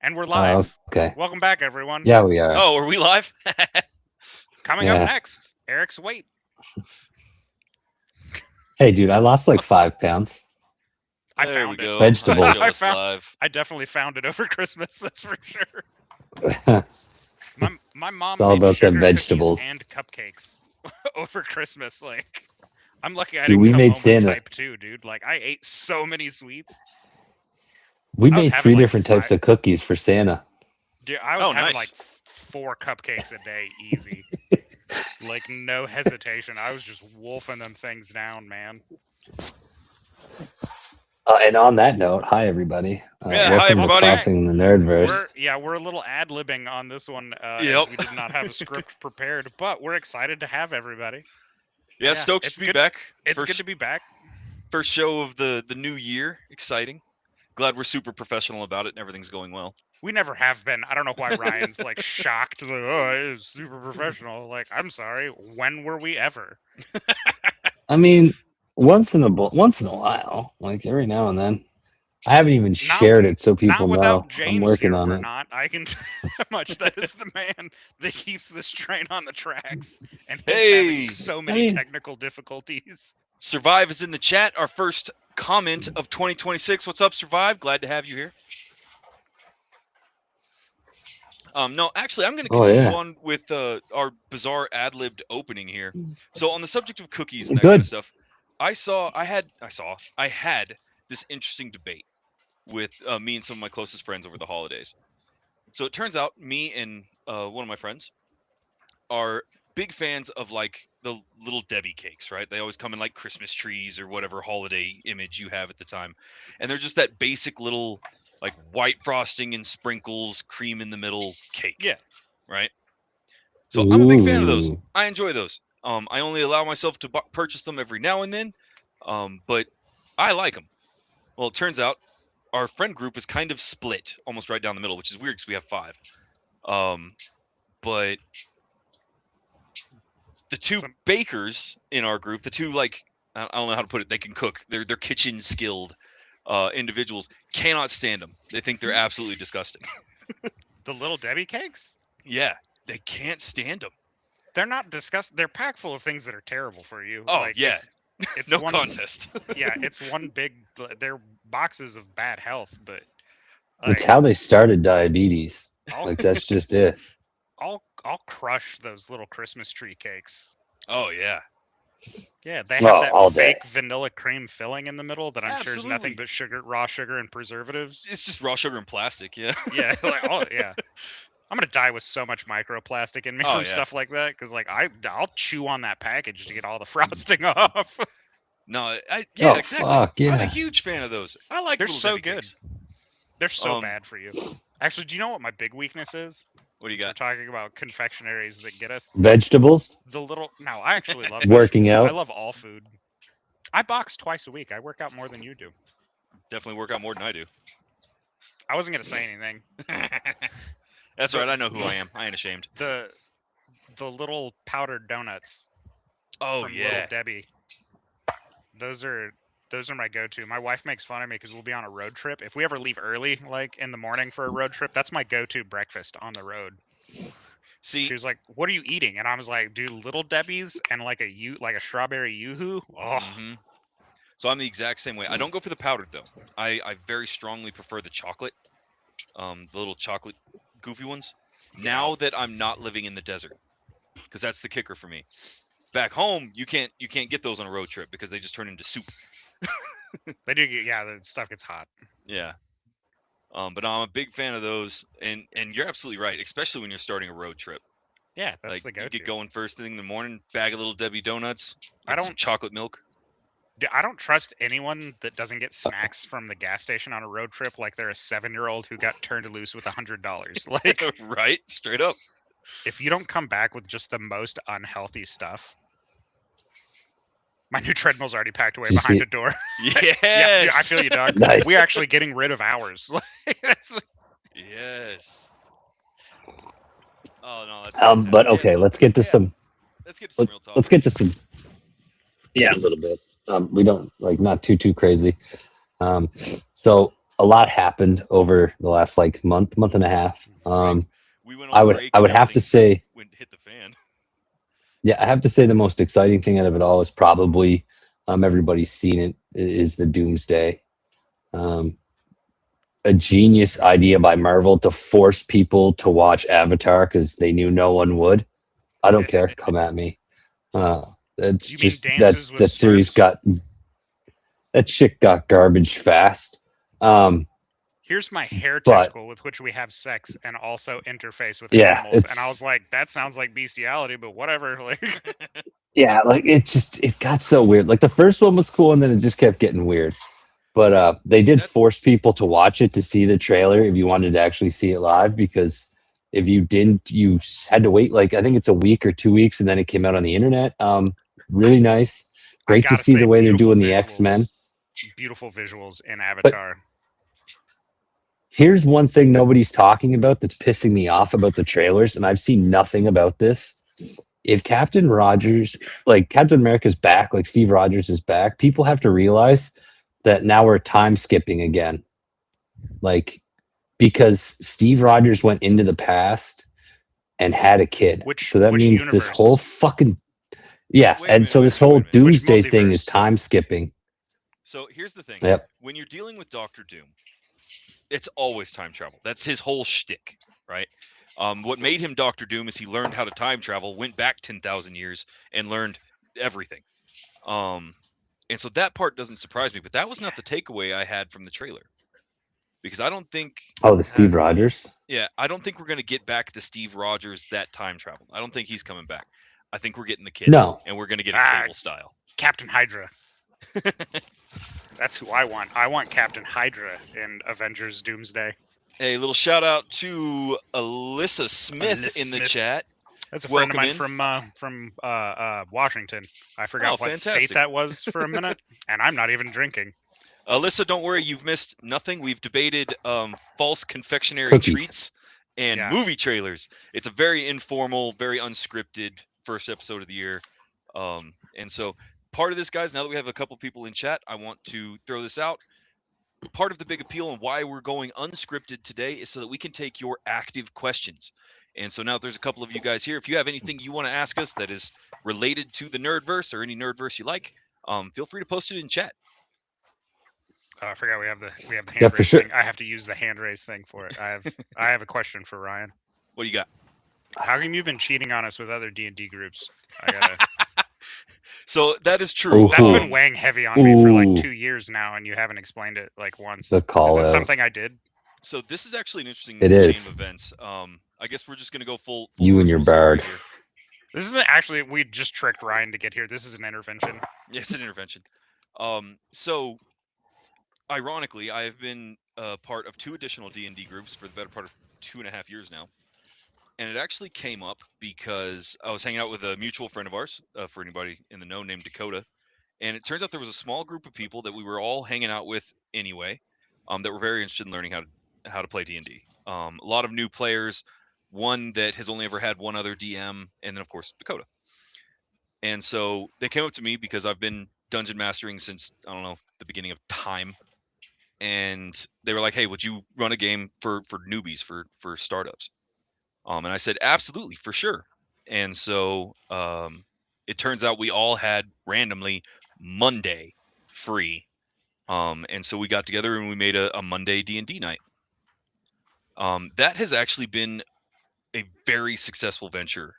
And we're live. Okay. Welcome back, everyone. Yeah, we are. Oh, are we live? Coming up next, Eric's weight. Hey, dude, I lost like 5 pounds. I There found we it. go. Vegetables. Show us live. I definitely found it over Christmas. That's for sure. My mom It's all made about sugar them vegetables. cookies and cupcakes over Christmas. Like, I'm lucky I Dude, didn't we come made home Santa. with type 2, dude. Like, I ate so many sweets. We I was made having, 3 like, different types of cookies for Santa. Dude, I was having nice. like 4 cupcakes a day, easy. Like, no hesitation. I was just wolfing them things down, man. And on that note, hi everybody. Yeah, welcome hi, everybody. to Crossing the Nerdverse. We're a little ad-libbing on this one. Yep. As we did not have a script prepared, but we're excited to have everybody. Yeah, stoked it's to be good- back. It's good to be back. First show of the new year. Exciting. Glad we're super professional about it and everything's going well. We never have been. I don't know why Ryan's like shocked. Like, oh, it is super professional. Like, I'm sorry. When were we ever? I mean, once in a while, like every now and then. I haven't even shared it so people Not without know James I'm working here, on we're it. not. I can tell you how much that is the man that keeps this train on the tracks, and he's having Hey! so many technical difficulties. Survive is in the chat. Our first comment of 2026. What's up, Survive? Glad to have you here. No, actually, I'm going to continue on with our bizarre ad-libbed opening here. So, on the subject of cookies and that kind of stuff, I had this interesting debate with me and some of my closest friends over the holidays. So it turns out me and one of my friends are big fans of like the Little Debbie cakes, right? They always come in like Christmas trees or whatever holiday image you have at the time. And they're just that basic little like white frosting and sprinkles, cream in the middle cake. Yeah. Right? So I'm a big fan of those. I enjoy those. I only allow myself to purchase them every now and then. But I like them. Well, it turns out our friend group is kind of split almost right down the middle, which is weird because we have 5. But the 2 bakers in our group, the 2 like I don't know how to put it, they can cook. They're kitchen skilled individuals, cannot stand them. They think they're absolutely disgusting. The Little Debbie cakes? Yeah, they can't stand them. They're not disgusting. They're packed full of things that are terrible for you. Oh, like, yeah. It's no one, contest. Yeah, it's one big. They're boxes of bad health, but It's how they started diabetes. Like that's just it. I'll crush those little Christmas tree cakes. Oh yeah. Yeah, they have that fake day. vanilla cream filling in the middle that I'm sure is nothing but raw sugar and preservatives. It's just raw sugar and plastic, yeah. Yeah, yeah. I'm gonna die with so much microplastic in me from stuff like that because like I'll chew on that package to get all the frosting off. No, exactly. Fuck, yeah. I was a huge fan of those. I like. They're so good. Cakes. They're so bad for you. Actually, do you know what my big weakness is? What do you got? We're talking about confectionaries that get us Vegetables. No, I actually love working vegetables. out. I love all food. I box twice a week. I work out more than you do. Definitely work out more than I do. I wasn't gonna say anything. That's right. I know who I am. I ain't ashamed. The little powdered donuts. Oh from yeah, Little Debbie. Those are my go-to. My wife makes fun of me because we'll be on a road trip. If we ever leave early, like in the morning for a road trip, that's my go-to breakfast on the road. See, she was like, "What are you eating?" And I was like, "Dude, Little Debbie's and like a strawberry yoo-hoo." Oh. Mm-hmm. So I'm the exact same way. I don't go for the powdered though. I very strongly prefer the chocolate, the little chocolate goofy ones. Now that I'm not living in the desert, because that's the kicker for me. Back home, you can't get those on a road trip because they just turn into soup. They do get, the stuff gets hot. Yeah. But no, I'm a big fan of those, and you're absolutely right, especially when you're starting a road trip. Yeah, that's like, the go-to. You get going first thing in the morning, bag of Little Debbie donuts, some chocolate milk. I don't trust anyone that doesn't get snacks from the gas station on a road trip like they're a 7-year-old who got turned loose with $100. Like, right, straight up. If you don't come back with just the most unhealthy stuff. My new treadmill's already packed away behind the door. Yes. Yeah, I feel you, dog. Nice. We're actually getting rid of ours. Yes. Oh no, that's but okay, let's get to some. Let's get to some real talk. Let's get to some. Yeah, a little bit. We don't like not too crazy. So a lot happened over the last like month and a half. Right. We went on I break would and have to say, hit the fan. yeah, I have to say the most exciting thing out of it all is probably everybody's seen it is the Doomsday. A genius idea by Marvel to force people to watch Avatar because they knew no one would. I don't care. Come at me. It's You just mean Dances with that series Smurfs? that shit got garbage fast. Here's my hair tentacle with which we have sex and also interface with yeah, animals. And I was like, that sounds like bestiality, but whatever. Like, yeah, like it got so weird. Like the first one was cool, and then it just kept getting weird. But they did force people to watch it to see the trailer if you wanted to actually see it live, because if you didn't, you had to wait like I think it's a week or 2 weeks, and then it came out on the internet. Really nice. Great to see the way they're doing the X-Men. Beautiful visuals in Avatar. But here's one thing nobody's talking about that's pissing me off about the trailers, and I've seen nothing about this. If Captain Rogers, like Captain America's back, like Steve Rogers is back, people have to realize that now we're time skipping again. Like, because Steve Rogers went into the past and had a kid. So that means universe? This whole fucking this whole Doomsday thing is time skipping. So here's the thing. Yep. When you're dealing with Doctor Doom, it's always time travel. That's his whole shtick, right? What made him Doctor Doom is he learned how to time travel, went back 10,000 years, and learned everything. And so that part doesn't surprise me, but that was not the takeaway I had from the trailer. Because I don't think... Oh, the Steve Rogers? Yeah, I don't think we're going to get back the Steve Rogers that time travel. I don't think he's coming back. I think we're getting the kid. No. And we're going to get a Cable style. Captain Hydra. That's who I want. I want Captain Hydra in Avengers Doomsday. Hey, little shout out to Alyssa Smith in the chat. That's a friend of mine from Washington. I forgot what state that was for a minute, and I'm not even drinking. Alyssa, don't worry, you've missed nothing. We've debated false confectionery treats and movie trailers. It's a very informal, very unscripted first episode of the year. And so part of this, guys, now that we have a couple people in chat, I want to throw this out. Part of the big appeal and why we're going unscripted today is so that we can take your active questions. And so now there's a couple of you guys here. If you have anything you want to ask us that is related to the Nerdverse or any Nerdverse you like, feel free to post it in chat. I forgot we have the hand raise thing. I have to use the hand raise thing for it. I have a question for Ryan. What do you got? How come you've been cheating on us with other D&D groups? I gotta... So that is true. That's been weighing heavy on me for like 2 years now, and you haven't explained it like once. The call is it something I did? So this is actually an interesting chain of events. I guess we're just gonna go full you and your bard. Here. This isn't actually. We just tricked Ryan to get here. This is an intervention. Yes, an intervention. So ironically, I have been part of 2 additional D&D groups for the better part of 2.5 years now. And it actually came up because I was hanging out with a mutual friend of ours, for anybody in the know, named Dakota. And it turns out there was a small group of people that we were all hanging out with anyway, that were very interested in learning how to play D&D. A lot of new players, one that has only ever had one other DM, and then, of course, Dakota. And so they came up to me because I've been dungeon mastering since, I don't know, the beginning of time. And they were like, hey, would you run a game for newbies, for startups? And I said, absolutely, for sure. And so it turns out we all had randomly Monday free. And so we got together and we made a Monday D&D night. That has actually been a very successful venture.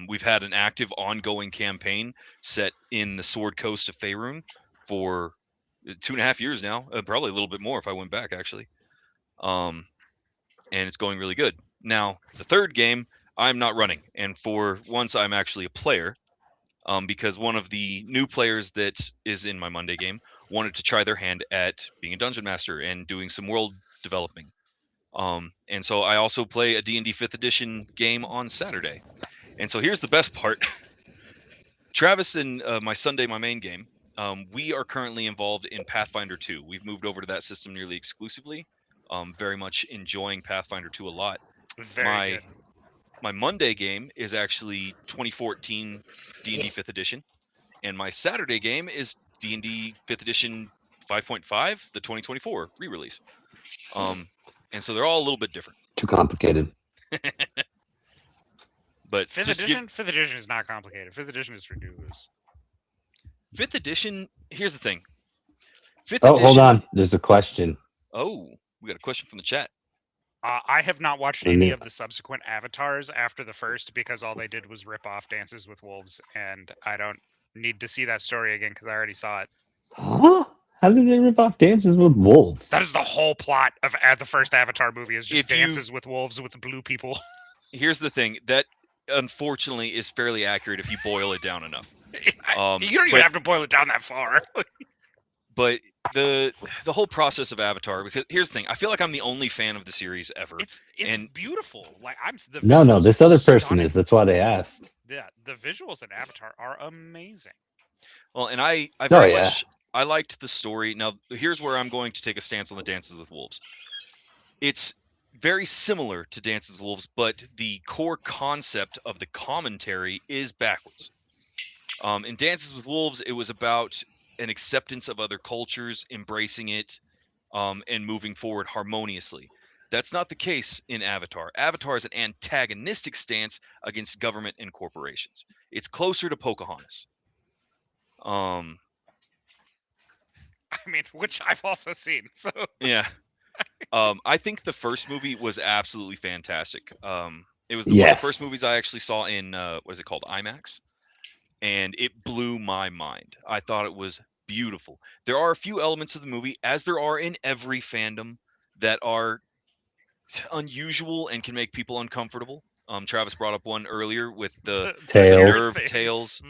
We've had an active ongoing campaign set in the Sword Coast of Faerun for 2.5 years now, probably a little bit more if I went back, actually. And it's going really good. Now, the third game, I'm not running. And for once, I'm actually a player, because one of the new players that is in my Monday game wanted to try their hand at being a dungeon master and doing some world developing. And so I also play a D&D 5th edition game on Saturday. And so here's the best part. Travis and my Sunday, my main game, we are currently involved in Pathfinder 2. We've moved over to that system nearly exclusively. Very much enjoying Pathfinder 2 a lot. Very good. My Monday game is actually 2014 D&D 5th edition, and my Saturday game is D&D 5th edition 5.5, the 2024 re-release. And so they're all a little bit different. Too complicated. But fifth edition is not complicated. 5th edition is ridiculous. 5th edition. Here's the thing. 5th edition. Hold on. There's a question. Oh, we got a question from the chat. I have not watched any of the subsequent Avatars after the first because all they did was rip off Dances with Wolves, and I don't need to see that story again because I already saw it. Huh? How did they rip off Dances with Wolves? That is the whole plot of the first Avatar movie is just Dances with Wolves with blue people. Here's the thing. That, unfortunately, is fairly accurate if you boil it down enough. You don't even have to boil it down that far. But the whole process of Avatar, because here's the thing, I feel like I'm the only fan of the series ever. It's beautiful. Like No, this other person is. That's why they asked. Yeah, the visuals in Avatar are amazing. Well, and I very much I liked the story. Now, here's where I'm going to take a stance on the Dances with Wolves. It's very similar to Dances with Wolves, but the core concept of the commentary is backwards. In Dances with Wolves, it was about an acceptance of other cultures, embracing it, and moving forward harmoniously. That's not the case in Avatar. Avatar is an antagonistic stance against government and corporations. It's closer to Pocahontas. I mean, which I've also seen. So yeah, I think the first movie was absolutely fantastic. It was one of the first movies I actually saw in what is it called, IMAX, and it blew my mind. I thought it was beautiful. There are a few elements of the movie, as there are in every fandom, that are unusual and can make people uncomfortable. Travis brought up one earlier with the nerve tails.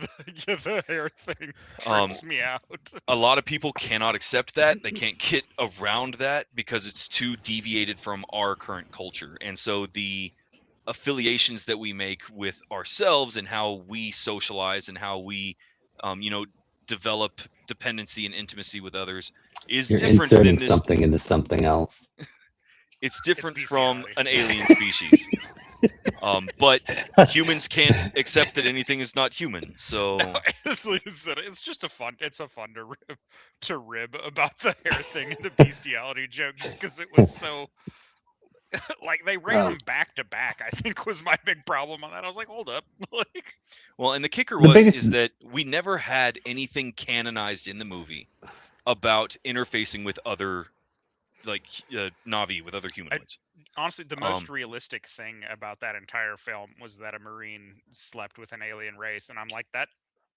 The hair thing freaks me out. A lot of people cannot accept that. They can't get around that because it's too deviated from our current culture. And so the affiliations that we make with ourselves and how we socialize and how we, develop dependency and intimacy with others is different than this. Something into something else. It's different from an alien species. But humans can't accept that anything is not human. So it's just a fun to rib about the hair thing and the bestiality joke, just because it was so like they ran them back to back. I think was my big problem on that. I was like, hold up, Well, and the kicker is that we never had anything canonized in the movie about interfacing with other, like Na'vi, with other humanoids. Honestly, the most realistic thing about that entire film was that a Marine slept with an alien race, and I'm like, that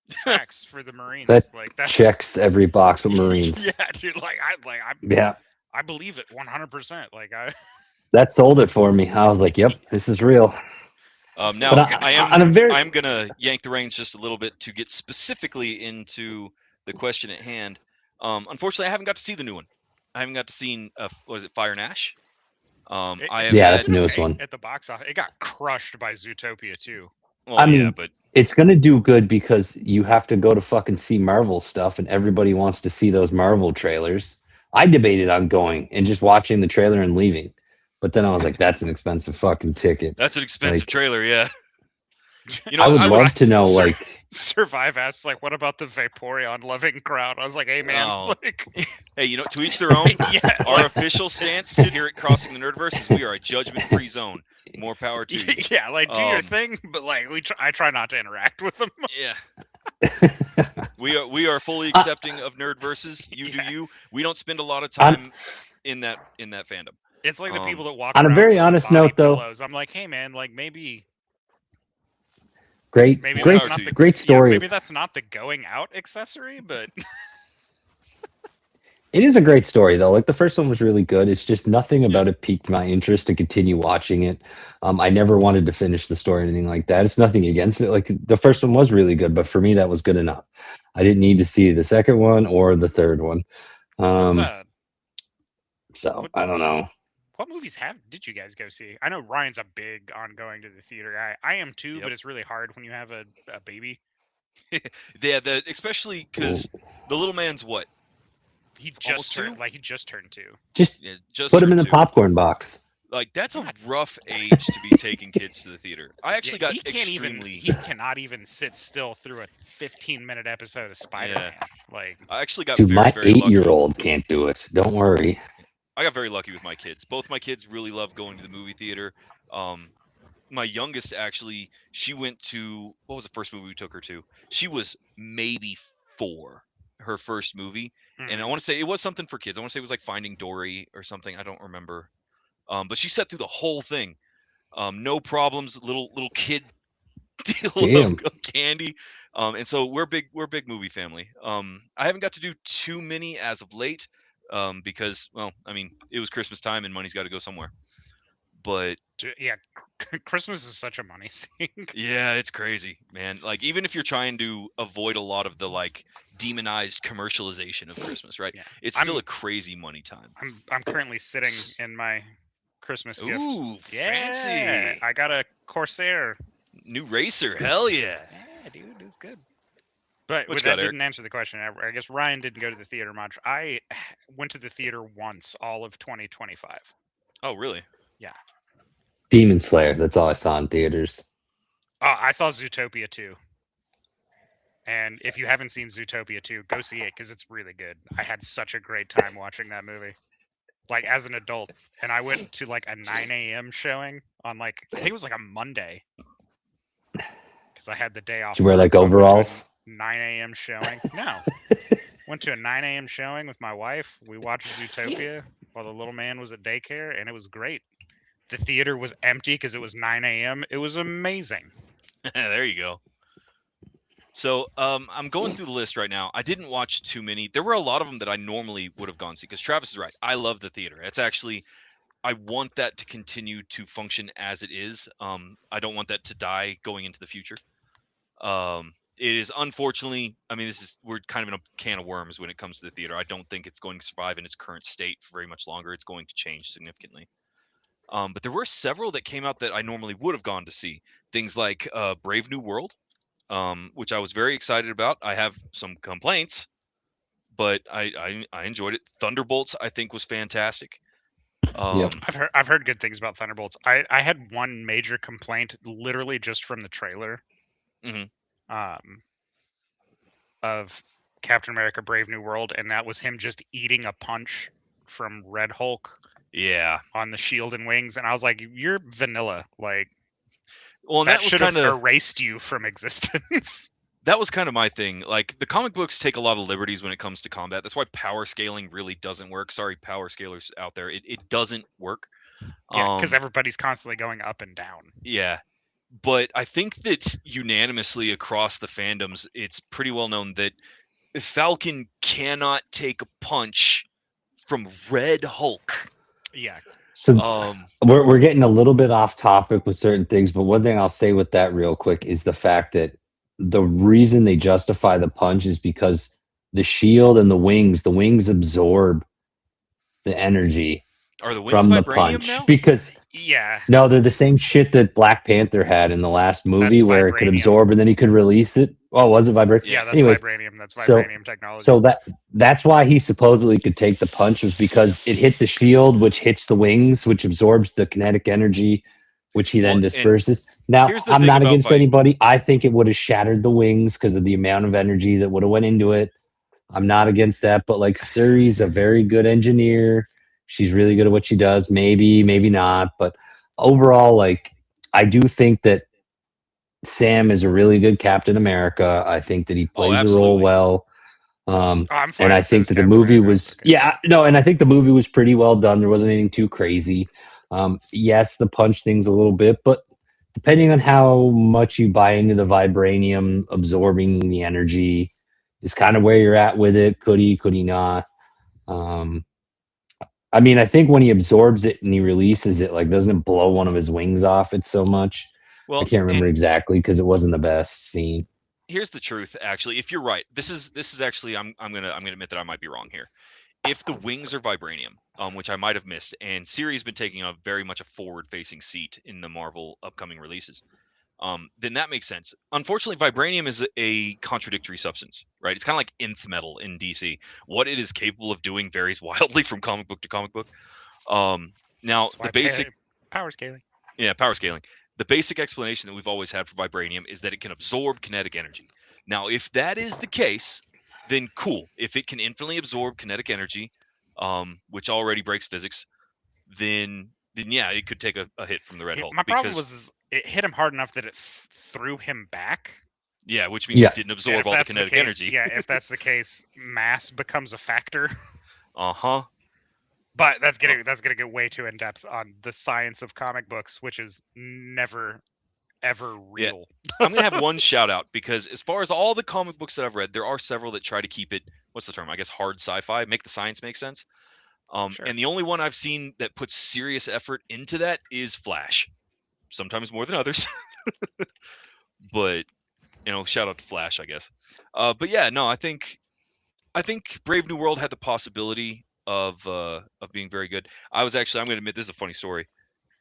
tracks for the Marines. That that checks every box with Marines. Yeah, dude. I believe it 100%. That sold it for me. I was like, "Yep, this is real." Now I'm gonna yank the reins just a little bit to get specifically into the question at hand. Unfortunately, I haven't got to see the new one. I haven't got to see what is it, Fire and Ash? That's the newest one. At the box office, it got crushed by Zootopia too. Well, but it's gonna do good because you have to go to fucking see Marvel stuff, and everybody wants to see those Marvel trailers. I debated on going and just watching the trailer and leaving, but then I was like, "That's an expensive fucking ticket." That's an expensive trailer, yeah. I would love to know, Survive asks, what about the Vaporeon loving crowd? I was like, hey, man. Hey, to each their own. Yeah, our official stance here at Crossing the Nerdverse is we are a judgment-free zone. More power to you. Yeah, do your thing, but I try not to interact with them. Yeah. We are fully accepting of Nerdverses. You do you. We don't spend a lot of time in that fandom. It's like the people that walk on around a very honest note, pillows. I'm like, hey, man, maybe. Great story. Maybe that's not the going out accessory, but it is a great story though. The first one was really good. It's just nothing about it piqued my interest to continue watching it. I never wanted to finish the story or anything like that. It's nothing against it. The first one was really good, but for me that was good enough. I didn't need to see the second one or the third one. So I don't know. What movies did you guys go see? I know Ryan's a big on going to the theater guy. I am too, but it's really hard when you have a baby. Yeah, especially because the little man's what? He just turned 2. Just put him in the popcorn box. Like that's a rough age to be taking kids to the theater. I actually got extremely. He cannot even sit still through a 15-minute episode of Spider-Man. Like I actually got dude, very, my very lucky. 8-year-old can't do it. Don't worry. I got very lucky with my kids. Both my kids really love going to the movie theater. My youngest actually, she went to, what was the first movie we took her to? She was maybe 4, her first movie, and I want to say it was something for kids. I want to say it was like Finding Dory or something. I don't remember. But she sat through the whole thing, no problems. Little kid deal of candy, and so we're big movie family. I haven't got to do too many as of late, because, well, I mean, it was Christmas time and money's got to go somewhere. But yeah, Christmas is such a money sink. Yeah, it's crazy, man. Like, even if you're trying to avoid a lot of the like demonized commercialization of Christmas, right? Yeah. It's still a crazy money time. I'm currently sitting in my Christmas gift. Ooh, fancy! I got a Corsair. New racer, hell yeah! Yeah, dude, it's good. But What that didn't answer the question. I guess Ryan didn't go to the theater much. I went to the theater once all of 2025. Oh, really? Yeah. Demon Slayer. That's all I saw in theaters. I saw Zootopia 2. And if you haven't seen Zootopia 2, go see it because it's really good. I had such a great time watching that movie. Like, as an adult. And I went to like a 9 a.m. showing on like, I think it was like a Monday. Because I had the day off. Did you wear like overalls? 9 a.m. showing. No. Went to a 9 a.m. showing with my wife. We watched Zootopia while the little man was at daycare, and it was great. The theater was empty because it was 9 a.m. It was amazing. There you go. So I'm going through the list right now. I didn't watch too many. There were a lot of them that I normally would have gone see, because Travis is right. I love the theater. It's actually, I want that to continue to function as it is. I don't want that to die going into the future. It is, unfortunately, I mean, we're kind of in a can of worms when it comes to the theater. I don't think it's going to survive in its current state for very much longer. It's going to change significantly. But there were several that came out that I normally would have gone to see. Things like Brave New World, which I was very excited about. I have some complaints, but I enjoyed it. Thunderbolts, I think, was fantastic. Yep. I've heard good things about Thunderbolts. I had one major complaint, literally just from the trailer, of Captain America: Brave New World, and that was him just eating a punch from Red Hulk. Yeah. On the shield and wings, and I was like, "You're vanilla." Like, well, that should have erased you from existence. That was kind of my thing. Like, the comic books take a lot of liberties when it comes to combat. That's why power scaling really doesn't work. Sorry, power scalers out there. It doesn't work. Yeah, because everybody's constantly going up and down. Yeah. But I think that unanimously across the fandoms, it's pretty well known that Falcon cannot take a punch from Red Hulk. Yeah. So we're getting a little bit off topic with certain things, but one thing I'll say with that real quick is the fact that the reason they justify the punch is because the shield and the wings absorb the energy from the punch. Now? Because no, they're the same shit that Black Panther had in the last movie, where it could absorb and then he could release it. Oh, was it vibranium? Yeah, that's vibranium. That's vibranium technology. So that's why he supposedly could take the punch, was because it hit the shield, which hits the wings, which absorbs the kinetic energy, which he then disperses. Now, I'm not against anybody. I think it would have shattered the wings because of the amount of energy that would have went into it. I'm not against that, but like, Suri's a very good engineer. She's really good at what she does. Maybe not. But overall, like, I do think that Sam is a really good Captain America. I think that he plays the role well. And I think that the movie was, and I think the movie was pretty well done. There wasn't anything too crazy. Yes, the punch thing's a little bit, but depending on how much you buy into the vibranium absorbing the energy is kind of where you're at with it. Could he not? I mean, I think when he absorbs it and he releases it, like, doesn't it blow one of his wings off it so much? Well, I can't remember exactly because it wasn't the best scene. Here's the truth, actually. If you're right, this is actually, I'm gonna admit that I might be wrong here. If the wings are vibranium, which I might have missed, and Siri's been taking a very much a forward-facing seat in the Marvel upcoming releases, then that makes sense. Unfortunately, vibranium is a contradictory substance, right? It's kind of like nth metal in DC. What it is capable of doing varies wildly from comic book to comic book. Now, the basic power scaling. Yeah, power scaling. The basic explanation that we've always had for vibranium is that it can absorb kinetic energy. Now, if that is the case, then cool. If it can infinitely absorb kinetic energy, which already breaks physics, then yeah, it could take a hit from the Red Hulk. My problem was it hit him hard enough that it threw him back. Yeah, which means it didn't absorb all the kinetic energy. Yeah, if that's the case, mass becomes a factor. Uh-huh. But that's gonna get way too in depth on the science of comic books, which is never ever real. Yeah. I'm gonna have one shout out because as far as all the comic books that I've read, there are several that try to keep it, what's the term? I guess hard sci-fi, make the science make sense. Sure. And the only one I've seen that puts serious effort into that is Flash. Sometimes more than others. But shout out to Flash, I guess. But yeah, no, I think Brave New World had the possibility of being very good. I'm going to admit this is a funny story.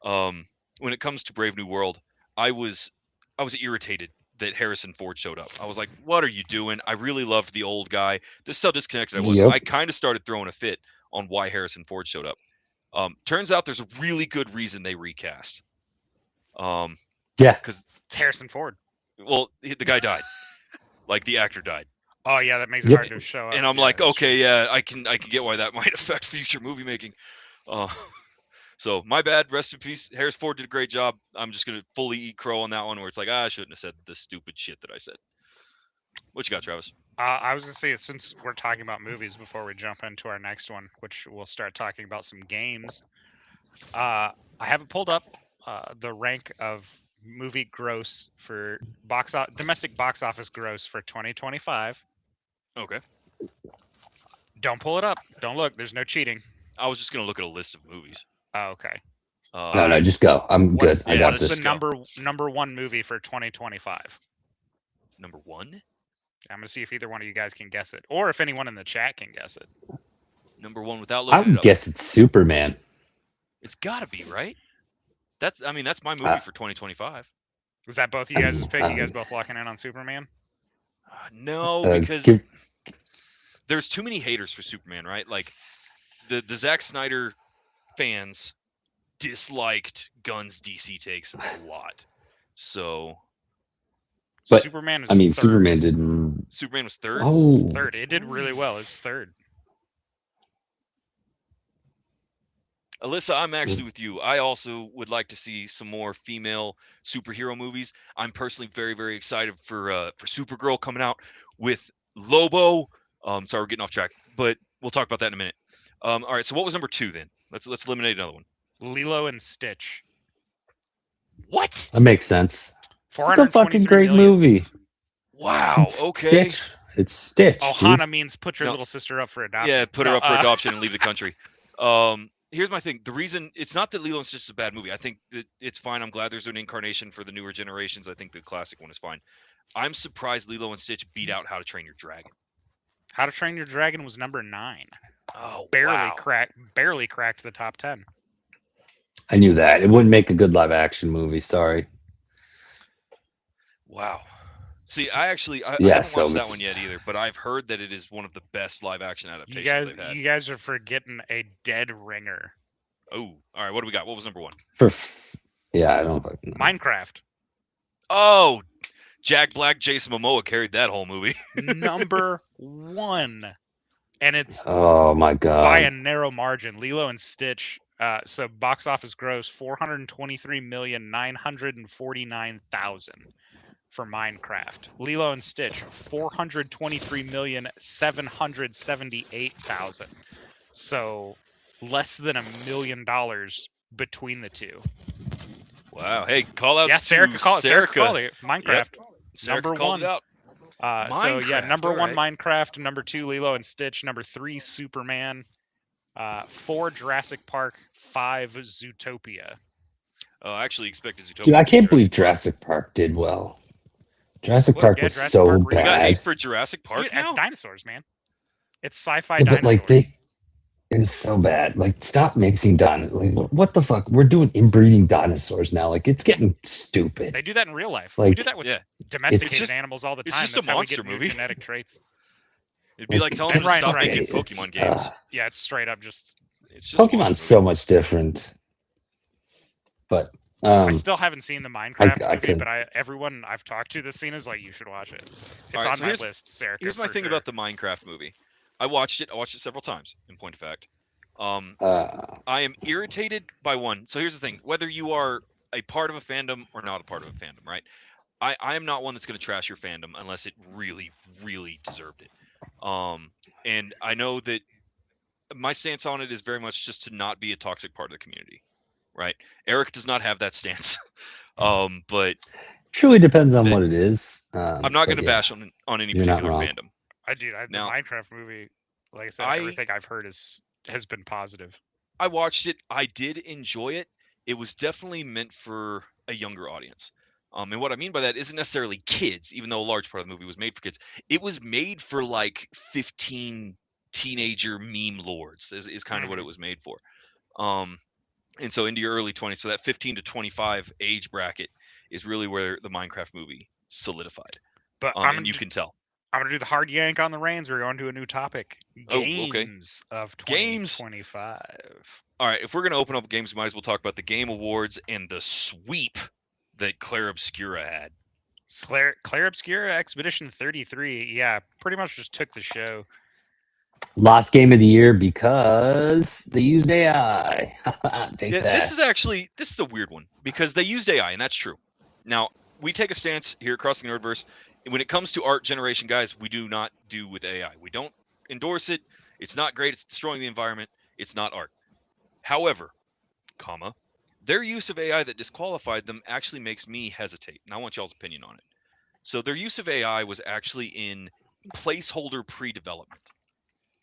When it comes to Brave New World, I was irritated that Harrison Ford showed up. I was like, what are you doing? I really loved the old guy. This is how disconnected I was. Yep. I kind of started throwing a fit on why Harrison Ford showed up. Turns out there's a really good reason they recast. Yeah, because it's Harrison Ford. Well, the guy died. Like the actor died. Oh yeah, that makes it hard to show up. And I'm like, okay, yeah, I can get why that might affect future movie making. So my bad. Rest in peace. Harrison Ford did a great job. I'm just gonna fully eat crow on that one, where it's like, I shouldn't have said the stupid shit that I said. What you got, Travis? I was gonna say, since we're talking about movies, before we jump into our next one, which we'll start talking about some games. I have it pulled up the rank of movie gross for domestic box office gross for 2025. Okay. Don't pull it up. Don't look. There's no cheating. I was just gonna look at a list of movies. Oh, okay. No, just go. I'm good. I got this. What's the number one movie for 2025? Number one? I'm gonna see if either one of you guys can guess it, or if anyone in the chat can guess it. Number one without looking. I would guess it's Superman. It's got to be, right? That's my movie for 2025. Was that both of you guys' pick? You guys both locking in on Superman? No, because there's too many haters for Superman, right? Like the Zack Snyder fans disliked Gunn's DC takes a lot. So but, Superman was third. Superman was third? Oh. Third. It did really well. It's third. Alyssa, I'm actually with you. I also would like to see some more female superhero movies. I'm personally very, very excited for Supergirl coming out with Lobo. Sorry, we're getting off track, but we'll talk about that in a minute. All right, so what was number 2 then? Let's eliminate another one. Lilo and Stitch. What? That makes sense. It's a fucking great movie. Wow. Okay. It's Stitch. Oh, Hana means put your little sister up for adoption. Yeah, put her up for adoption and leave the country. Here's my thing. The reason it's not that Lilo and Stitch is a bad movie. I think that it's fine. I'm glad there's an incarnation for the newer generations. I think the classic one is fine. I'm surprised Lilo and Stitch beat out How to Train Your Dragon. How to Train Your Dragon was number 9. Oh, barely cracked the top 10. I knew that. It wouldn't make a good live action movie. Sorry. Wow. See, I haven't watched that one yet either, but I've heard that it is one of the best live action adaptations they've had. You guys are forgetting a dead ringer. Oh, all right. What do we got? What was number 1? I don't fucking know. Minecraft. Oh, Jack Black, Jason Momoa carried that whole movie. Number 1. And it's oh my god, by a narrow margin. Lilo and Stitch. So box office gross 423,949,000 for Minecraft. Lilo and Stitch 423,778,000. So less than $1 million between the two. Wow. Hey, call out. Yeah, Sarah called it. Minecraft. Yep. Number called 1. It out. So yeah, number 1 right. Minecraft, number 2 Lilo and Stitch, number 3 Superman, 4 Jurassic Park, 5 Zootopia. I actually expected Zootopia. Dude, I can't believe Jurassic Park did well. Jurassic Park was Jurassic so Park, bad. We got hate for Jurassic Park. Dude, it's dinosaurs, man. It's sci-fi but dinosaurs. It's so bad. Like, stop mixing dinosaurs. Like, what the fuck? We're doing inbreeding dinosaurs now. Like, it's getting stupid. They do that in real life. Like, we do that with domesticated animals all the time. It's just a monster movie. Genetic traits. It'd be like telling them to stop making Pokemon games. Yeah, it's straight up just. It's just Pokemon's so much different. But I still haven't seen the Minecraft movie, could. but everyone I've talked to this scene is like, you should watch it. It's right, on my list, Sarah. Here's my thing about the Minecraft movie. I watched it several times, in point of fact. I am irritated by one. So here's the thing. Whether you are a part of a fandom or not a part of a fandom, right? I am not one that's going to trash your fandom unless it really, really deserved it. And I know that my stance on it is very much just to not be a toxic part of the community, right? Eric does not have that stance. But truly depends on what it is. I'm not going to bash on any particular fandom. The Minecraft movie, like I said, everything I've heard has been positive. I watched it. I did enjoy it. It was definitely meant for a younger audience. And what I mean by that isn't necessarily kids, even though a large part of the movie was made for kids. It was made for like 15 teenager meme lords is kind of what it was made for. And so into your early 20s, so that 15 to 25 age bracket is really where the Minecraft movie solidified. But and you can tell. I'm gonna do the hard yank on the reins. We're going to a new topic. Games of 2025. All right, if we're gonna open up games, we might as well talk about the Game Awards and the sweep that Claire Obscura had. Claire Obscura Expedition 33, yeah, pretty much just took the show. Lost game of the year because they used AI. This is a weird one because they used AI, and that's true. Now, we take a stance here across the Nerdverse. When it comes to art generation, guys, we do not do with AI. We don't endorse it. It's not great. It's destroying the environment. It's not art. However, their use of AI that disqualified them actually makes me hesitate. And I want y'all's opinion on it. So their use of AI was actually in placeholder pre-development.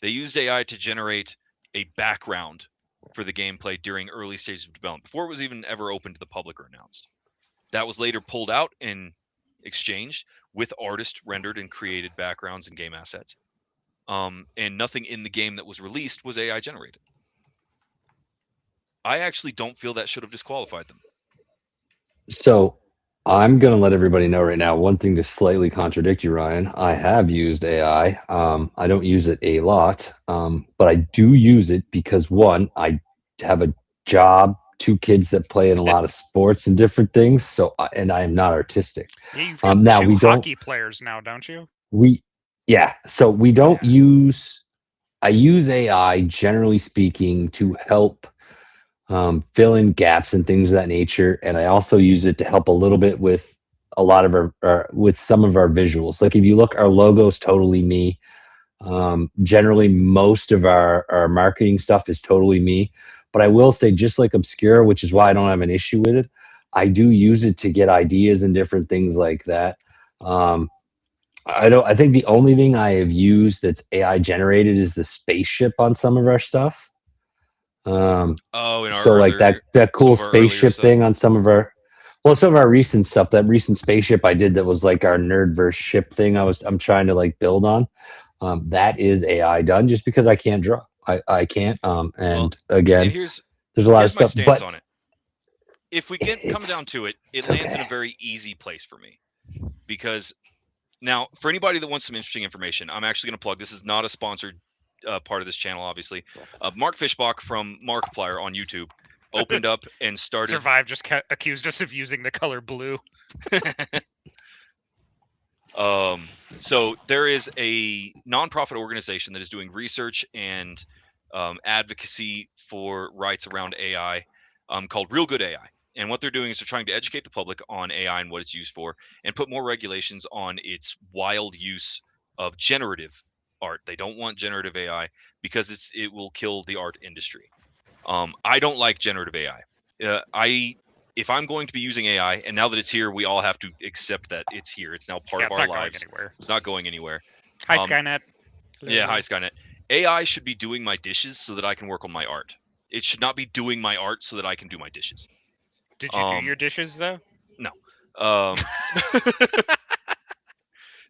They used AI to generate a background for the gameplay during early stages of development, before it was even ever open to the public or announced. That was later pulled out and exchanged with artists rendered and created backgrounds and game assets. And nothing in the game that was released was AI generated. I actually don't feel that should have disqualified them. So I'm going to let everybody know right now, one thing to slightly contradict you, Ryan. I have used AI. I don't use it a lot, but I do use it because, one, I have a job, 2 kids that play in a lot of sports and different things. So, and I am not artistic. Yeah, you've got now 2 hockey players now, don't you? So we don't use. I use AI generally speaking to help fill in gaps and things of that nature, and I also use it to help a little bit with a lot of with some of our visuals. Like if you look, our logo is totally me. Generally, most of our marketing stuff is totally me. But I will say, just like Obscura, which is why I don't have an issue with it, I do use it to get ideas and different things like that. I think the only thing I have used that's AI generated is the spaceship on some of our stuff. So like that cool spaceship thing on some of our recent stuff, that recent spaceship I did that was like our Nerdverse ship thing I'm trying to like build on. That is AI done just because I can't draw. I can't. Again, there's a lot of stuff. Stance on it. If we come down to it, it lands in a very easy place for me. Because now, for anybody that wants some interesting information, I'm actually going to plug. This is not a sponsored part of this channel, obviously. Mark Fishbach from Markiplier on YouTube opened up and started. Survive just accused us of using the color blue. So there is a nonprofit organization that is doing research and advocacy for rights around AI called Real Good AI. And what they're doing is they're trying to educate the public on AI and what it's used for and put more regulations on its wild use of generative art. They don't want generative AI because it will kill the art industry. I don't like generative AI. If I'm going to be using AI, and now that it's here, we all have to accept that it's here. It's now part of our lives. It's not going anywhere. Hi, Skynet. Yeah, hi, Skynet. AI should be doing my dishes so that I can work on my art. It should not be doing my art so that I can do my dishes. Did you do your dishes, though? No.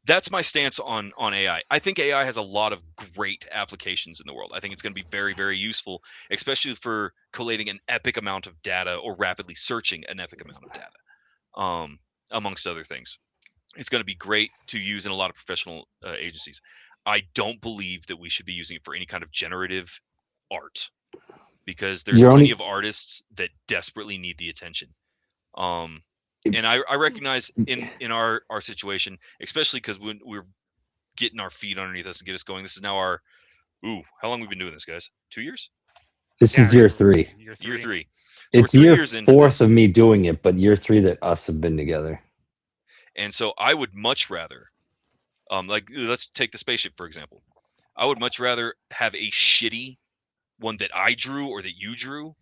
That's my stance on AI. I think AI has a lot of great applications in the world. I think it's going to be very, very useful, especially for collating an epic amount of data or rapidly searching an epic amount of data, amongst other things. It's going to be great to use in a lot of professional agencies. I don't believe that we should be using it for any kind of generative art. because there's plenty of artists that desperately need the attention. And I recognize in our situation, especially because when we're getting our feet underneath us and get us going, this is now our how long have we been doing this, guys? 2 years? This is year 3. Year three. So it's year 4th of me doing it, but year 3 that us have been together. And so I would much rather, like, let's take the spaceship, for example. I would much rather have a shitty one that I drew or that you drew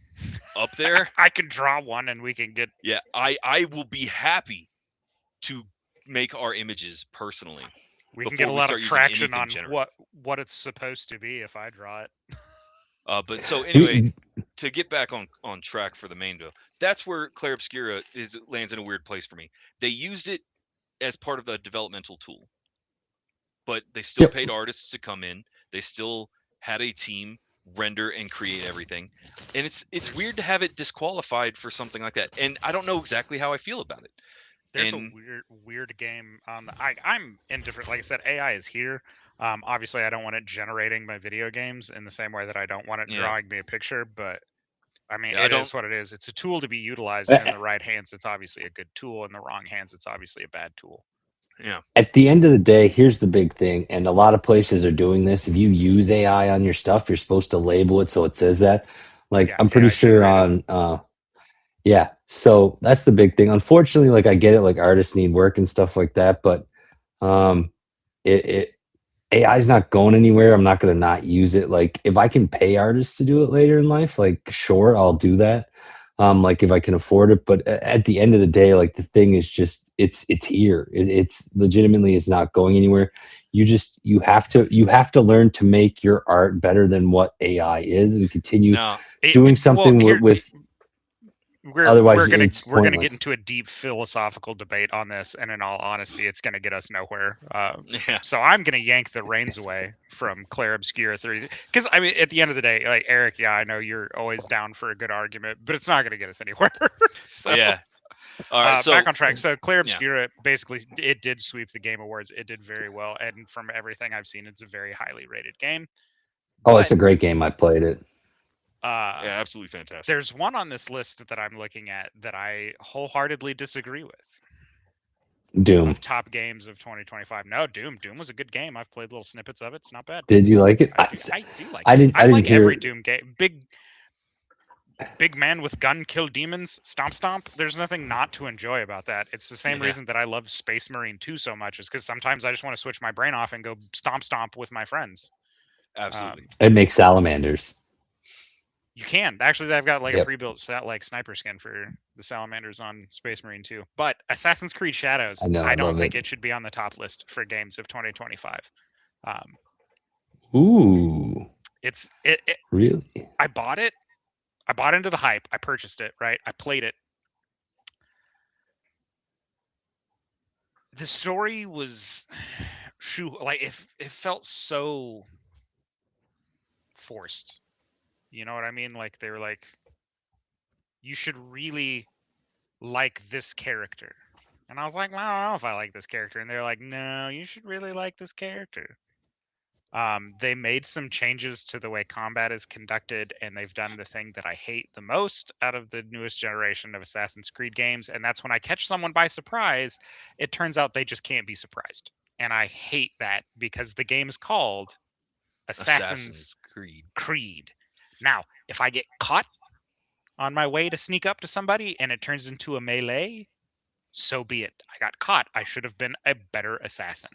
up there. I can draw one and we can get... Yeah, I will be happy to make our images personally. We can get a lot of traction on what it's supposed to be if I draw it. But so anyway, to get back on track for the main bill, that's where Clair Obscura lands in a weird place for me. They used it as part of the developmental tool, but they still paid artists to come in. They still had a team render and create everything, and it's weird to have it disqualified for something like that. And I don't know exactly how I feel about it. There's a weird game. I'm indifferent. Like I said, AI is here. Obviously, I don't want it generating my video games in the same way that I don't want it drawing me a picture. But I mean, it is what it is. It's a tool to be utilized in the right hands. It's obviously a good tool. In the wrong hands, it's obviously a bad tool. Yeah. At the end of the day, here's the big thing, and a lot of places are doing this. If you use AI on your stuff, you're supposed to label it so it says that. Like, I'm pretty sure on so that's the big thing. Unfortunately, like, I get it, like, artists need work and stuff like that, but AI's not going anywhere. I'm not going to not use it. Like, if I can pay artists to do it later in life, like, sure, I'll do that. Like, if I can afford it. But at the end of the day, like, the thing is just it's here. It's legitimately is not going anywhere. You have to learn to make your art better than what AI is and continue doing something with. We're gonna get into a deep philosophical debate on this, and in all honesty, it's gonna get us nowhere. So I'm gonna yank the reins away from Clair Obscura 3, because I mean, at the end of the day, like, Eric, I know you're always down for a good argument, but it's not gonna get us anywhere. So, yeah. All right, so back on track. So Clair Obscura, basically, it did sweep the Game Awards. It did very well, and from everything I've seen, it's a very highly rated game. It's a great game. I played it. Absolutely fantastic. There's one on this list that I'm looking at that I wholeheartedly disagree with. Doom. Of top games of 2025. No, Doom. Doom was a good game. I've played little snippets of it. It's not bad. Did you like it? I do like it. I like every Doom game. Big man with gun kill demons. Stomp. There's nothing not to enjoy about that. It's the same reason that I love Space Marine 2 so much, is because sometimes I just want to switch my brain off and go stomp with my friends. Absolutely. It makes salamanders. You can. Actually, they've got like a pre-built sniper skin for the salamanders on Space Marine 2. But Assassin's Creed Shadows, I don't think it should be on the top list for games of 2025. Ooh. It's really? I bought it. I bought into the hype. I purchased it, right? I played it. The story was it felt so forced. You know what I mean? Like, they were like, you should really like this character. And I was like, well, I don't know if I like this character. And they're like, no, you should really like this character. They made some changes to the way combat is conducted, and they've done the thing that I hate the most out of the newest generation of Assassin's Creed games. And that's when I catch someone by surprise, it turns out they just can't be surprised. And I hate that, because the game is called Assassin's Creed. Now, if I get caught on my way to sneak up to somebody and it turns into a melee, so be it. I got caught. I should have been a better assassin.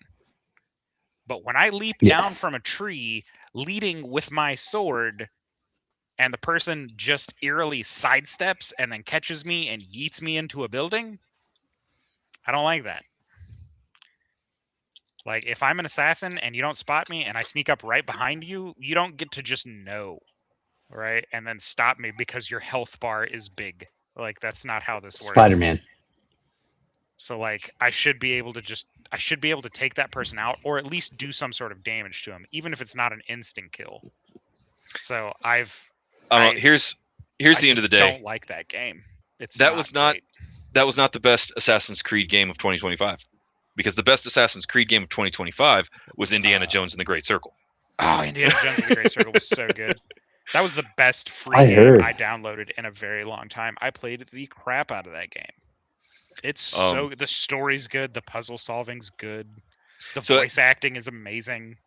But when I leap down from a tree, leading with my sword, and the person just eerily sidesteps and then catches me and yeets me into a building, I don't like that. Like, if I'm an assassin and you don't spot me and I sneak up right behind you, you don't get to just know. Right, and then stop me because your health bar is big. Like, that's not how this works. Spider-Man. So, like, I should be able to take that person out, or at least do some sort of damage to him, even if it's not an instant kill. So here's the end of the day. I don't like that game. That was not the best Assassin's Creed game of 2025, because the best Assassin's Creed game of 2025 was Indiana Jones and the Great Circle. Oh, Indiana Jones and the Great Circle was so good. That was the best free game heard. I downloaded in a very long time. I played the crap out of that game. It's so the story's good, the puzzle solving's good, the voice acting is amazing.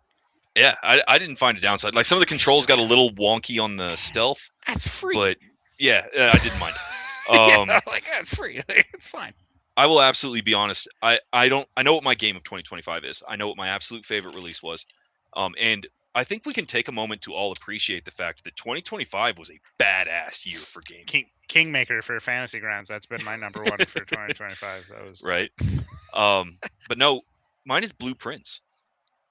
Yeah, I didn't find a downside. Like some of the controls got a little wonky on the stealth. That's free. But yeah, I didn't mind. It's free. It's fine. I will absolutely be honest. I know what my game of 2025 is. I know what my absolute favorite release was. And I think we can take a moment to all appreciate the fact that 2025 was a badass year for gaming. Kingmaker for Fantasy Grounds. That's been my number one for 2025. That was right. But no, mine is Blueprints.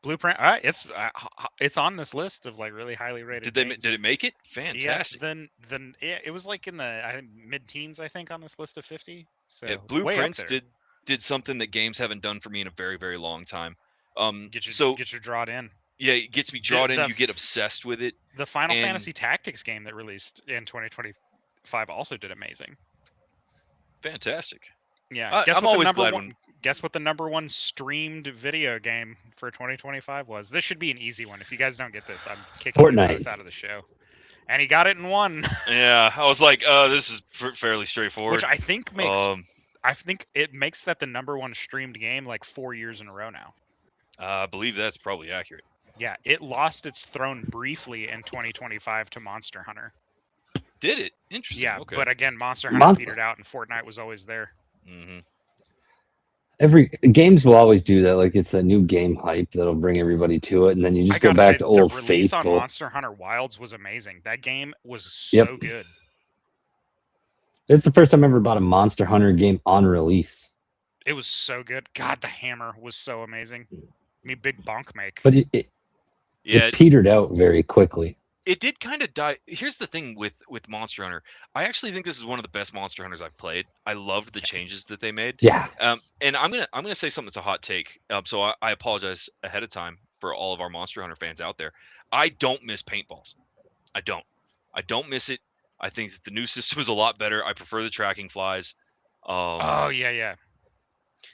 Blueprint. It's on this list of like really highly rated. Did it make it? Fantastic. Yeah, then it was like in the mid-teens, I think, on this list of 50. So yeah, Blueprints did something that games haven't done for me in a very, very long time. Get you drawed in. Yeah, it gets me drawn in. You get obsessed with it. The Final Fantasy Tactics game that released in 2025 also did amazing. Fantastic. Yeah, I'm always glad when. Guess what the number one streamed video game for 2025 was? This should be an easy one. If you guys don't get this, I'm kicking you both out of the show. And he got it in one. Yeah, I was like, this is fairly straightforward. Which I think makes that the number one streamed game like 4 years in a row now. I believe that's probably accurate. Yeah, it lost its throne briefly in 2025 to Monster Hunter. Did it? Interesting. Yeah, okay. But again, Monster Hunter petered out, and Fortnite was always there. Mm-hmm. Every games will always do that. Like it's a new game hype that'll bring everybody to it, and then you just go back to old faithful. The release on Monster Hunter Wilds was amazing. That game was so good. It's the first time I ever bought a Monster Hunter game on release. It was so good. God, the hammer was so amazing. Big bonk make. But it petered out very quickly. It did kind of die. Here's the thing with Monster Hunter. I actually think this is one of the best Monster Hunters I've played. I loved the changes that they made. Yeah. And I'm gonna say something that's a hot take. So I apologize ahead of time for all of our Monster Hunter fans out there. I don't miss paintballs. I don't miss it. I think that the new system is a lot better. I prefer the tracking flies. Oh yeah.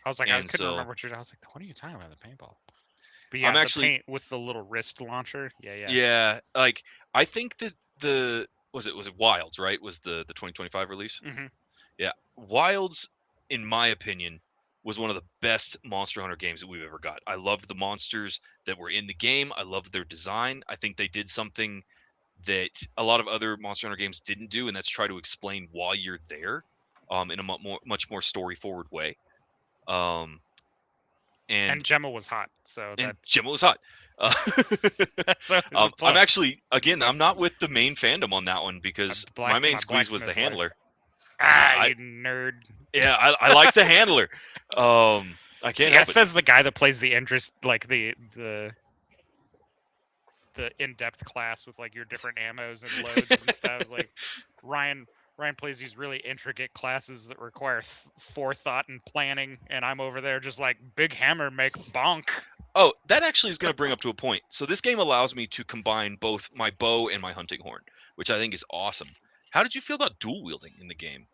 I was like, I couldn't remember what I was like, what are you talking about? The paintball. But yeah, I'm actually paint with the little wrist launcher. Yeah. Yeah, like I think that was it Wilds, right? Was the 2025 release? Mm-hmm. Yeah, Wilds, in my opinion, was one of the best Monster Hunter games that we've ever got. I loved the monsters that were in the game. I loved their design. I think they did something that a lot of other Monster Hunter games didn't do, and that's try to explain why you're there, in a much more story forward way. And Gemma was hot, Gemma was hot. I'm actually, again, I'm not with the main fandom on that one because my main squeeze was the handler. You nerd. Yeah, I like the handler. I can't help it. Says the guy that plays the interest, like the in-depth class with like your different ammos and loads and stuff. Like Ryan plays these really intricate classes that require forethought and planning, and I'm over there just like, big hammer, make bonk. Oh, that actually is going to bring up to a point. So this game allows me to combine both my bow and my hunting horn, which I think is awesome. How did you feel about dual wielding in the game?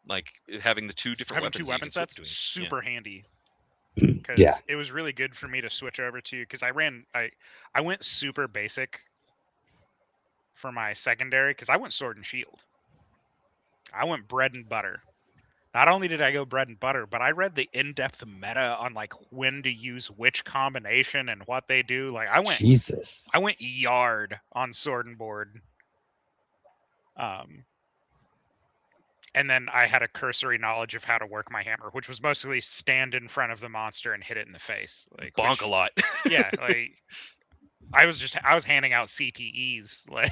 Like having the two different weapons. Two weapon sets, super handy. Because it was really good for me to switch over to, because I went super basic for my secondary, because I went sword and shield. I went bread and butter. Not only did I go bread and butter, but I read the in-depth meta on like when to use which combination and what they do. Like I went yard on sword and board. And then I had a cursory knowledge of how to work my hammer, which was mostly stand in front of the monster and hit it in the face. Like bonk a lot. Yeah, like I was handing out CTEs. Like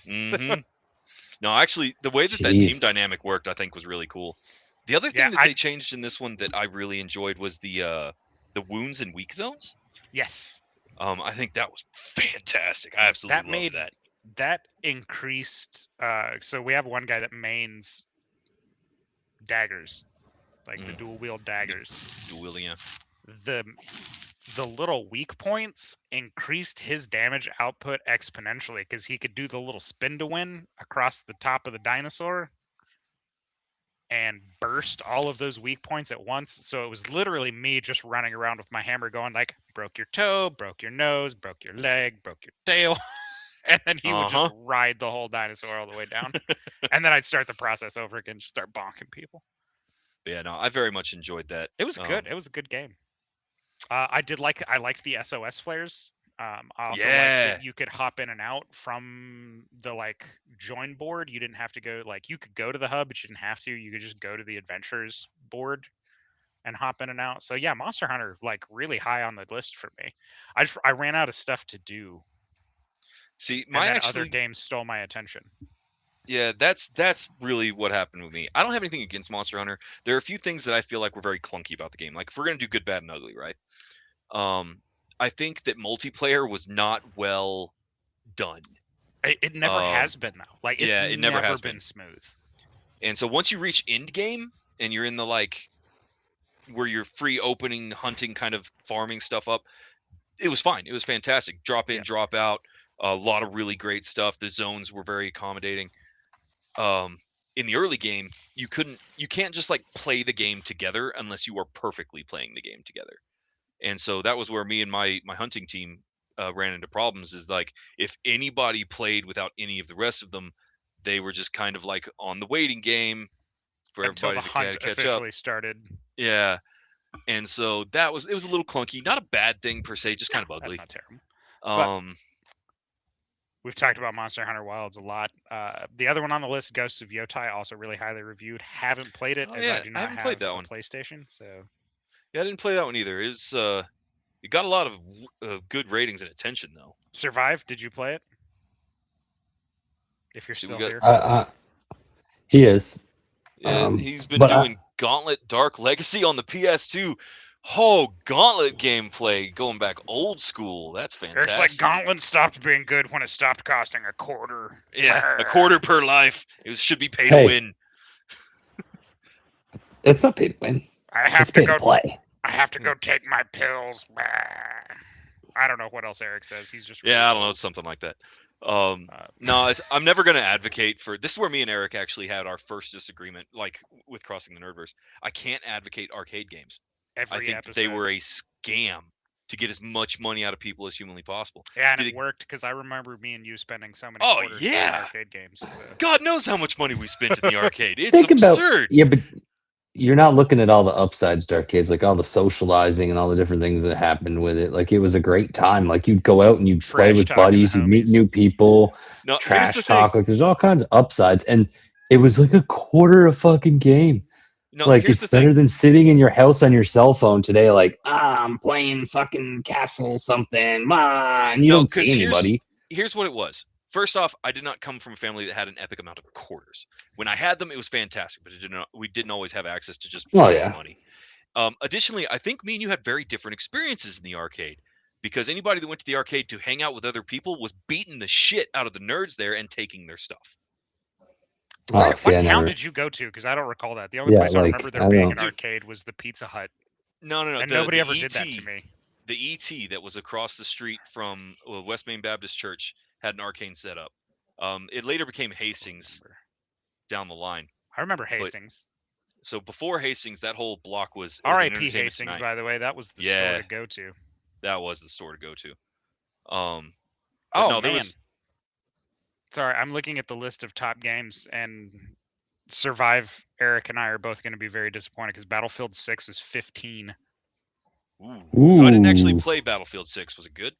mm-hmm. No, actually, the way that team dynamic worked, I think, was really cool. The other thing that they changed in this one that I really enjoyed was the wounds and weak zones. Yes. I think that was fantastic. I absolutely loved that. That increased. So we have one guy that mains daggers, like the dual wield daggers. Dual wielding, yeah. The little weak points increased his damage output exponentially because he could do the little spin to win across the top of the dinosaur and burst all of those weak points at once. So it was literally me just running around with my hammer going like, broke your toe, broke your nose, broke your leg, broke your tail. and then he would just ride the whole dinosaur all the way down, and then I'd start the process over again, just start bonking people. Yeah, no, I very much enjoyed that. It was good. It was a good game. I liked the SOS flares. I also liked that you could hop in and out from the like join board. You didn't have to go you could go to the hub, but you didn't have to. You could just go to the adventures board and hop in and out. So yeah, Monster Hunter like really high on the list for me. I ran out of stuff to do. See, other games stole my attention. Yeah, that's really what happened with me. I don't have anything against Monster Hunter. There are a few things that I feel like were very clunky about the game. Like if we're gonna do good, bad, and ugly, right? I think that multiplayer was not well done. It never has been though. Like it's it never has been smooth. And so once you reach end game and you're in the like where you're free opening, hunting, kind of farming stuff up, it was fine. It was fantastic. Drop in, drop out. A lot of really great stuff. The zones were very accommodating. In the early game, you can't just like play the game together unless you are perfectly playing the game together. And so that was where me and my hunting team ran into problems. Is like if anybody played without any of the rest of them, they were just kind of like on the waiting game for everybody to catch up. Started. Yeah, and so it was a little clunky. Not a bad thing per se, just kind of ugly. That's not terrible. We've talked about Monster Hunter Wilds a lot. The other one on the list, Ghosts of Yotai, also really highly reviewed. Haven't played it as I do not have played that one. PlayStation. So yeah, I didn't play that one either. It's it got a lot of good ratings and attention though. Survive? Did you play it? If you're still here, he is. And he's been doing Gauntlet Dark Legacy on the PS2. Oh, Gauntlet gameplay going back old school. That's fantastic. It's like Gauntlet stopped being good when it stopped costing a quarter. Yeah, a quarter per life. It should be pay to win. It's not pay to win. I have to go play. I have to go take my pills. I don't know what else Eric says. He's just I don't know. It's something like that. No, I'm never going to advocate for this. Is where me and Eric actually had our first disagreement, like with Crossing the Nerdverse. I can't advocate arcade games. I think they were a scam to get as much money out of people as humanly possible. Yeah, and it worked because I remember me and you spending so many quarters on arcade games. So. God knows how much money we spent in the arcade. It's absurd. But you're not looking at all the upsides to arcades, like all the socializing and all the different things that happened with it. Like it was a great time. Like you'd go out and you'd play with buddies, you'd meet new people, trash talk. Like there's all kinds of upsides, and it was like a quarter a fucking game. No, like it's better than sitting in your house on your cell phone today. Like I'm playing fucking Castle something, and you don't see anybody. Here's what it was. First off, I did not come from a family that had an epic amount of quarters. When I had them, it was fantastic, but we didn't always have access to just money. Additionally, I think me and you had very different experiences in the arcade because anybody that went to the arcade to hang out with other people was beating the shit out of the nerds there and taking their stuff. What town did you go to? Because I don't recall that. The only place I remember there being an arcade was the Pizza Hut. No. And nobody ever did that to me. The ET that was across the street from West Main Baptist Church had an arcade set up. It later became Hastings down the line. I remember Hastings. So before Hastings, that whole block was R.I.P. Hastings, by the way. That was the store to go to. That was the store to go to. Man. Sorry, I'm looking at the list of top games, and Survive, Eric and I are both going to be very disappointed because Battlefield 6 is 15. Ooh. So I didn't actually play Battlefield 6. Was it good?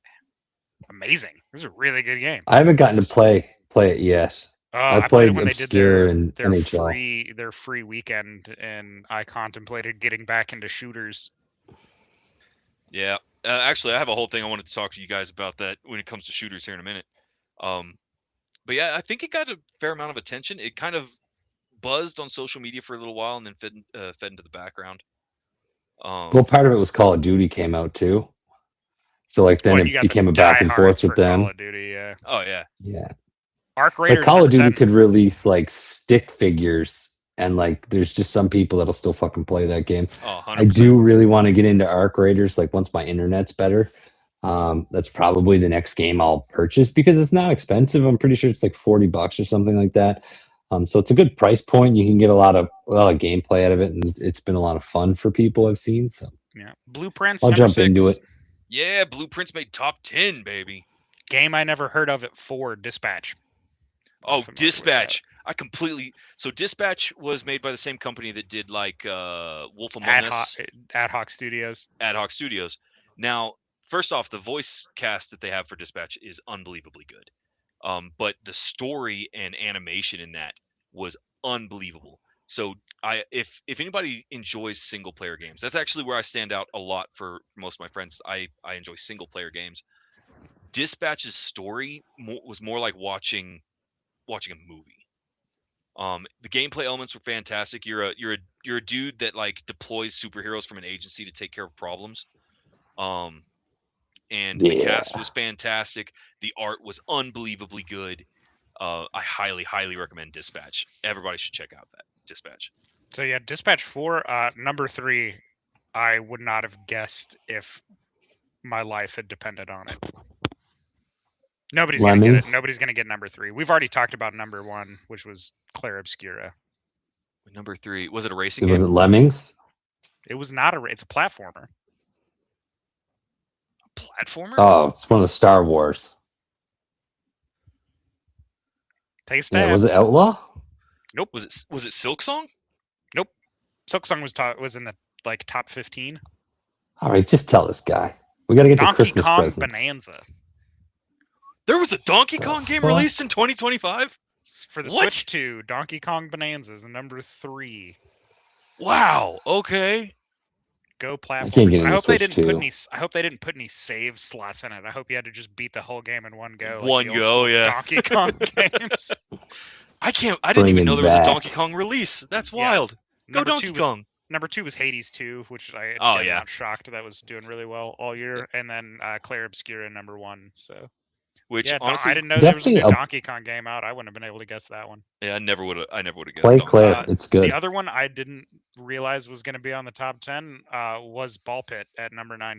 Amazing. This is a really good game. I haven't gotten to play it yet. I played it when they did their free weekend, and I contemplated getting back into shooters. Yeah. Actually, I have a whole thing I wanted to talk to you guys about that when it comes to shooters here in a minute. But yeah, I think it got a fair amount of attention. It kind of buzzed on social media for a little while and then fed into the background. Well, part of it was Call of Duty came out too. So like then it became a back and forth with them. Call of Duty, yeah. Oh yeah. Yeah. Arc Raiders. Like Call of Duty could release like stick figures, and like there's just some people that'll still fucking play that game. Oh, 100%. I do really want to get into Arc Raiders. Like once my internet's better. That's probably the next game I'll purchase because it's not expensive. I'm pretty sure it's like $40 or something like that. So it's a good price point. You can get a lot of gameplay out of it, and it's been a lot of fun for people I've seen. So yeah, Blueprints. I'll jump into it. Yeah, Blueprints made top 10, baby. Game I never heard of it for Dispatch. Oh, Dispatch. So Dispatch was made by the same company that did like Wolf Among Us. Ad Hoc Studios. Ad Hoc Studios. Now, first off, the voice cast that they have for Dispatch is unbelievably good. But the story and animation in that was unbelievable. So if anybody enjoys single player games, that's actually where I stand out a lot for most of my friends. I enjoy single player games. Dispatch's story was more like watching a movie. The gameplay elements were fantastic. You're a dude that like deploys superheroes from an agency to take care of problems. And the cast was fantastic. The art was unbelievably good. I highly recommend Dispatch. Everybody should check out that Dispatch. So yeah, Dispatch 4, number 3. I would not have guessed if my life had depended on it. Nobody's gonna get it. Nobody's gonna get number 3. We've already talked about number 1, which was Clair Obscura. Number 3, was it a racing game? Was it Lemmings? It was not it's a platformer. A platformer? Oh, it's one of the Star Wars. Take a stab. Yeah, was it Outlaw? Nope. Was it Silksong? Nope. Silksong was in the like top 15. All right, just tell this guy. We got to get to Christmas Kong presents. Bonanza. There was a Donkey Kong game released in 2025 for the Switch 2. Donkey Kong Bonanza is number 3. Wow. Okay. Go platformers. I hope they didn't put any save slots in it. I hope you had to just beat the whole game in one go. Yeah. Donkey Kong games. I didn't even know there was a Donkey Kong release. That's wild. Go Donkey Kong. Number 2 was Hades 2, which I not shocked that was doing really well all year, and then Clair Obscura number 1. So. Which honestly, I didn't know there was a new Donkey Kong game out. I wouldn't have been able to guess that one. Yeah, I never would have guessed. Play Clair, it's good. The other one I didn't realize was going to be on the top 10 was Ball Pit at number 9.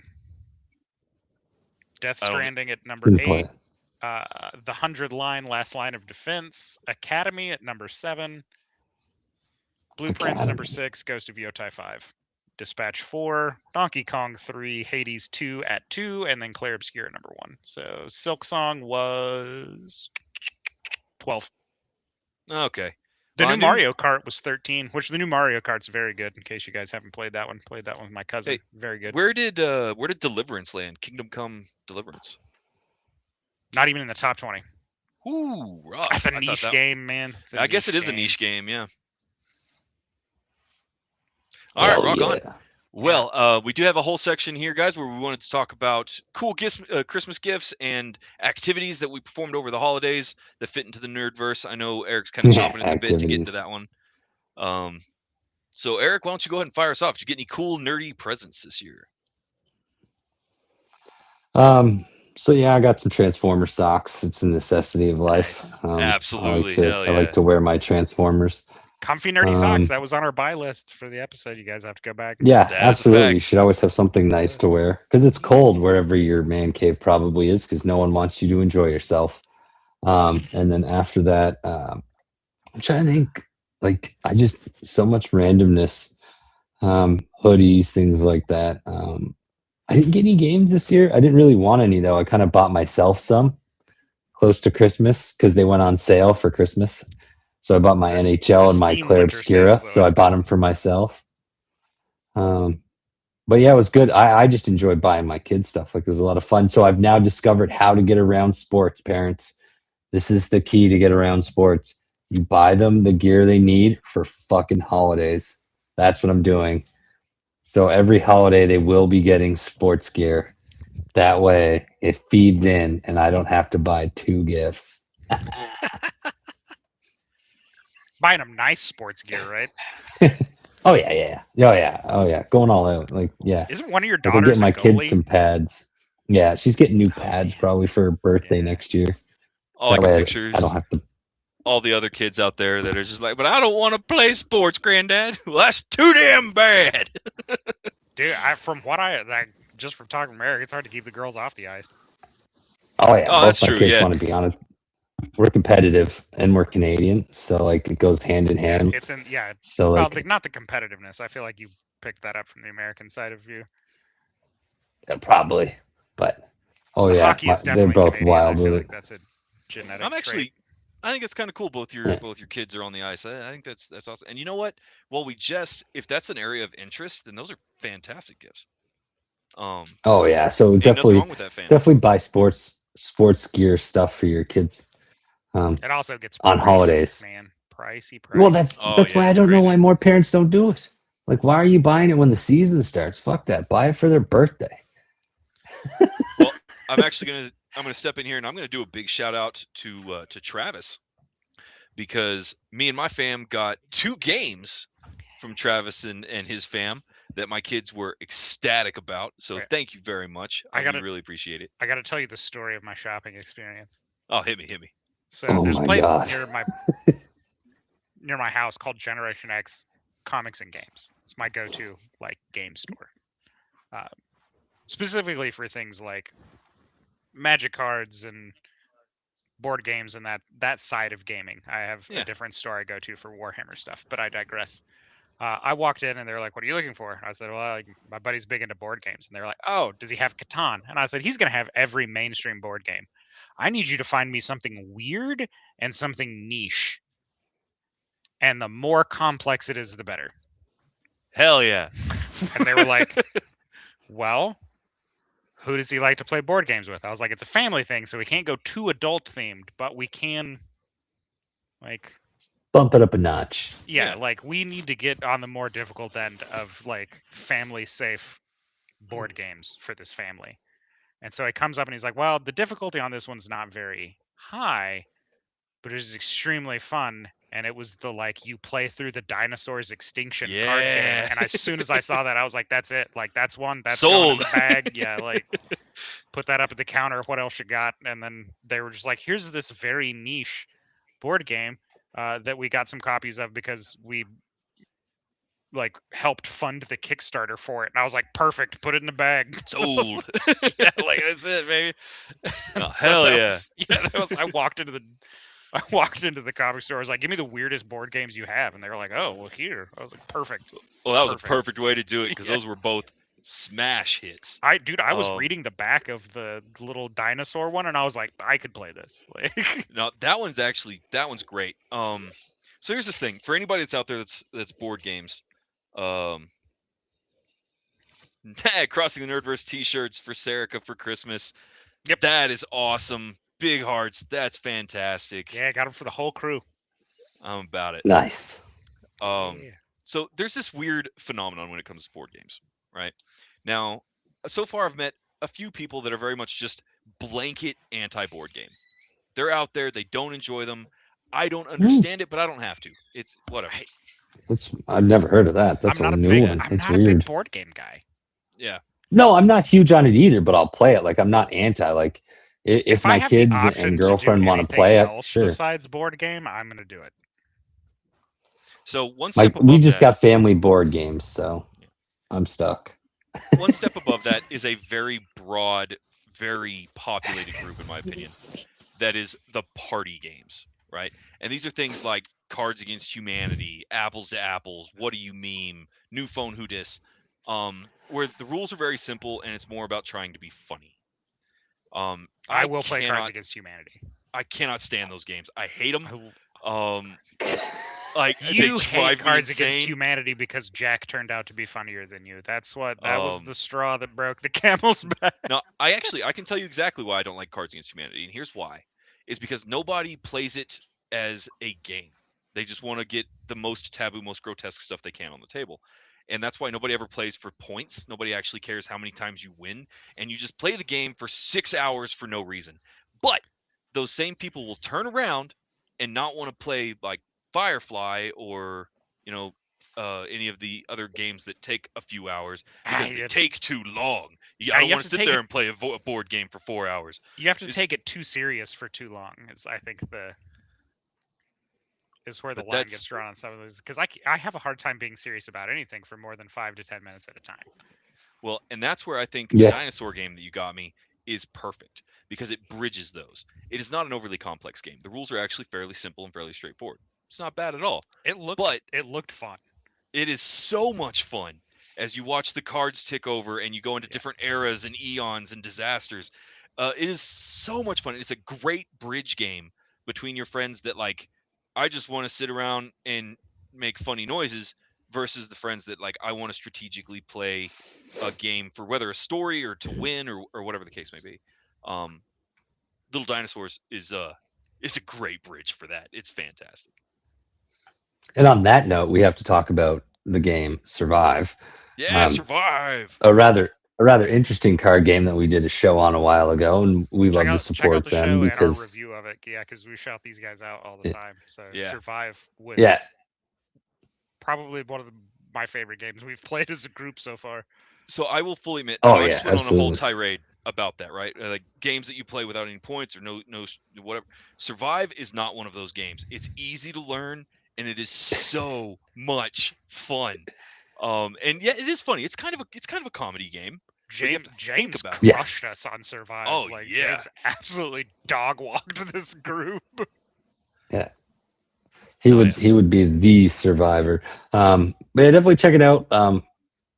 Death Stranding at number 8. The 100 Line, Last Line of Defense. Academy at number 7. Blueprints number 6. Ghost of Yotai 5. Dispatch 4, Donkey Kong 3, Hades 2 at 2, and then Clair Obscura number 1. So Silksong was 12. Okay. The new Mario Kart was 13, which the new Mario Kart's very good. In case you guys haven't played that one, played that one with my cousin. Hey, very good. Where did Deliverance land? Kingdom Come Deliverance. Not even in the top 20. Ooh, rough. That's a niche game, man. I guess it is a niche game, yeah. All right, rock on. Well, we do have a whole section here, guys, where we wanted to talk about cool gifts, Christmas gifts and activities that we performed over the holidays that fit into the Nerdverse. I know Eric's kind of chomping at the bit to get into that one. So, Eric, why don't you go ahead and fire us off? Did you get any cool, nerdy presents this year? So, yeah, I got some Transformer socks. It's a necessity of life. Absolutely. I like to wear my Transformers. Comfy nerdy socks. That was on our buy list for the episode. You guys have to go back. Yeah, absolutely. You should always have something nice to wear because it's cold wherever your man cave probably is because no one wants you to enjoy yourself. And then after that, I'm trying to think. Like I just so much randomness, hoodies, things like that. I didn't get any games this year. I didn't really want any though. I kind of bought myself some close to Christmas because they went on sale for Christmas. So I bought my NHL and my Clair Obscura. So I bought them for myself. But yeah, it was good. I just enjoyed buying my kids stuff. Like it was a lot of fun. So I've now discovered how to get around sports, parents. This is the key to get around sports. You buy them the gear they need for fucking holidays. That's what I'm doing. So every holiday they will be getting sports gear. That way it feeds in and I don't have to buy 2 gifts. Buying them nice sports gear, right? Oh yeah. Going all out, like yeah. Isn't one of your daughters? I'm getting my kids some pads. Yeah, she's getting new pads probably for her birthday next year. All the pictures. I don't have to. All the other kids out there that are just like, but I don't want to play sports, Granddad. Well, that's too damn bad. Dude, from talking to Eric, it's hard to keep the girls off the ice. Oh yeah, that's true. Kids want to be on it. We're competitive and we're Canadian, so like it goes hand in hand. So like, not the competitiveness. I feel like you picked that up from the American side of you. Probably, but Oh yeah, Hockey is they're definitely both Canadian. wild I feel with like it. that's a genetic I'm actually. trait. I think it's kind of cool. Both your kids are on the ice. I think that's awesome. And you know what? Well, if that's an area of interest, then those are fantastic gifts. Oh yeah, so ain't nothing wrong with that, fan. definitely buy sports gear stuff for your kids. It also gets on pricey, holidays, man. Pricey. Well, that's why I don't know why more parents don't do it. Like, why are you buying it when the season starts? Fuck that. Buy it for their birthday. Well, I'm gonna step in here and I'm gonna do a big shout out to Travis, because me and my fam got 2 games from Travis and his fam that my kids were ecstatic about. So thank you very much. I really appreciate it. I got to tell you the story of my shopping experience. Oh, hit me. So there's a place near my house called Generation X Comics and Games. It's my go-to game store, specifically for things like Magic cards and board games and that side of gaming. I have a different store I go to for Warhammer stuff, but I digress. I walked in and they're like, "What are you looking for?" I said, "Well, my buddy's big into board games." And they're like, "Oh, does he have Catan?" And I said, "He's going to have every mainstream board game. I need you to find me something weird and something niche. And the more complex it is, the better." Hell yeah. And they were like, "Well, who does he like to play board games with?" I was like, "It's a family thing, so we can't go too adult themed, but we can bump it up a notch." Yeah, we need to get on the more difficult end of family safe board games for this family. And so he comes up and he's like, "Well, the difficulty on this one's not very high, but it is extremely fun." And it was you play through the dinosaurs extinction card game. And as soon as I saw that, I was like, "That's it. That's one. That's sold. Going in the bag." Yeah, put that up at the counter. What else you got? And then they were just like, "Here's this very niche board game that we got some copies of because we helped fund the Kickstarter for it." And I was like, "Perfect, put it in the bag." Sold. Yeah, that's it, baby. Oh, hell yeah. I walked into the comic store. I was like, "Give me the weirdest board games you have." And they were like, "Oh, well, here." I was like, "Perfect." Well, that was a perfect way to do it, because those were both smash hits. I was reading the back of the little dinosaur one, and I was like, I could play this. No, that one's great. So here's this thing for anybody that's out there that's board games. Crossing the Nerdverse t-shirts for Serica for Christmas. Yep, that is awesome. Big hearts. That's fantastic. Yeah, I got them for the whole crew. I'm about it. Nice. So there's this weird phenomenon when it comes to board games, right? Now, so far I've met a few people that are very much just blanket anti-board game. They're out there. They don't enjoy them. I don't understand it, but I don't have to. It's whatever. I've never heard of that. That's a new one. I'm not a big board game guy. Yeah. No, I'm not huge on it either, but I'll play it. I'm not anti. If my kids and girlfriend want to play it, sure. Besides board game, I'm going to do it. So one step above we just got family board games, so I'm stuck. One step above that is a very broad, very populated group, in my opinion. That is the party games, right? And these are things like Cards Against Humanity, Apples to Apples, What Do You Meme, New Phone Who Dis, where the rules are very simple and it's more about trying to be funny. I will play Cards Against Humanity. I cannot stand those games. I hate them. You hate Cards Against Humanity because Jack turned out to be funnier than you. That was the straw that broke the camel's back. No, I can tell you exactly why I don't like Cards Against Humanity, and here's why. Is because nobody plays it as a game. They just want to get the most taboo, most grotesque stuff they can on the table. And that's why nobody ever plays for points. Nobody actually cares how many times you win. And you just play the game for 6 hours for no reason. But those same people will turn around and not want to play like Firefly or, any of the other games that take a few hours because they take too long. I don't want to sit there and play a board game for 4 hours. You have to take it too serious for too long. I think is where the line gets drawn on some of those. Because I have a hard time being serious about anything for more than 5 to 10 minutes at a time. Well, and that's where I think the dinosaur game that you got me is perfect because it bridges those. It is not an overly complex game. The rules are actually fairly simple and fairly straightforward. It's not bad at all. It looked fun. It is so much fun as you watch the cards tick over and you go into different eras and eons and disasters. It is so much fun. It's a great bridge game between your friends that like, I just want to sit around and make funny noises versus the friends that like, I want to strategically play a game for whether a story or to win or whatever the case may be. Little Dinosaurs is a great bridge for that. It's fantastic. And on that note, we have to talk about the game Survive. Yeah, Survive. A rather interesting card game that we did a show on a while ago, and we love to support them because and our review of it. Yeah, because we shout these guys out all the time. So Survive was probably one of my favorite games we've played as a group so far. So I will fully admit, I just went on a whole tirade about that, right? Like games that you play without any points or no whatever. Survive is not one of those games. It's easy to learn and it is so much fun. And yeah, it is funny. It's kind of a comedy game. James crushed us on Survive. Oh, like, James absolutely dog walked this group. Yeah. He would be the survivor. But yeah, definitely check it out.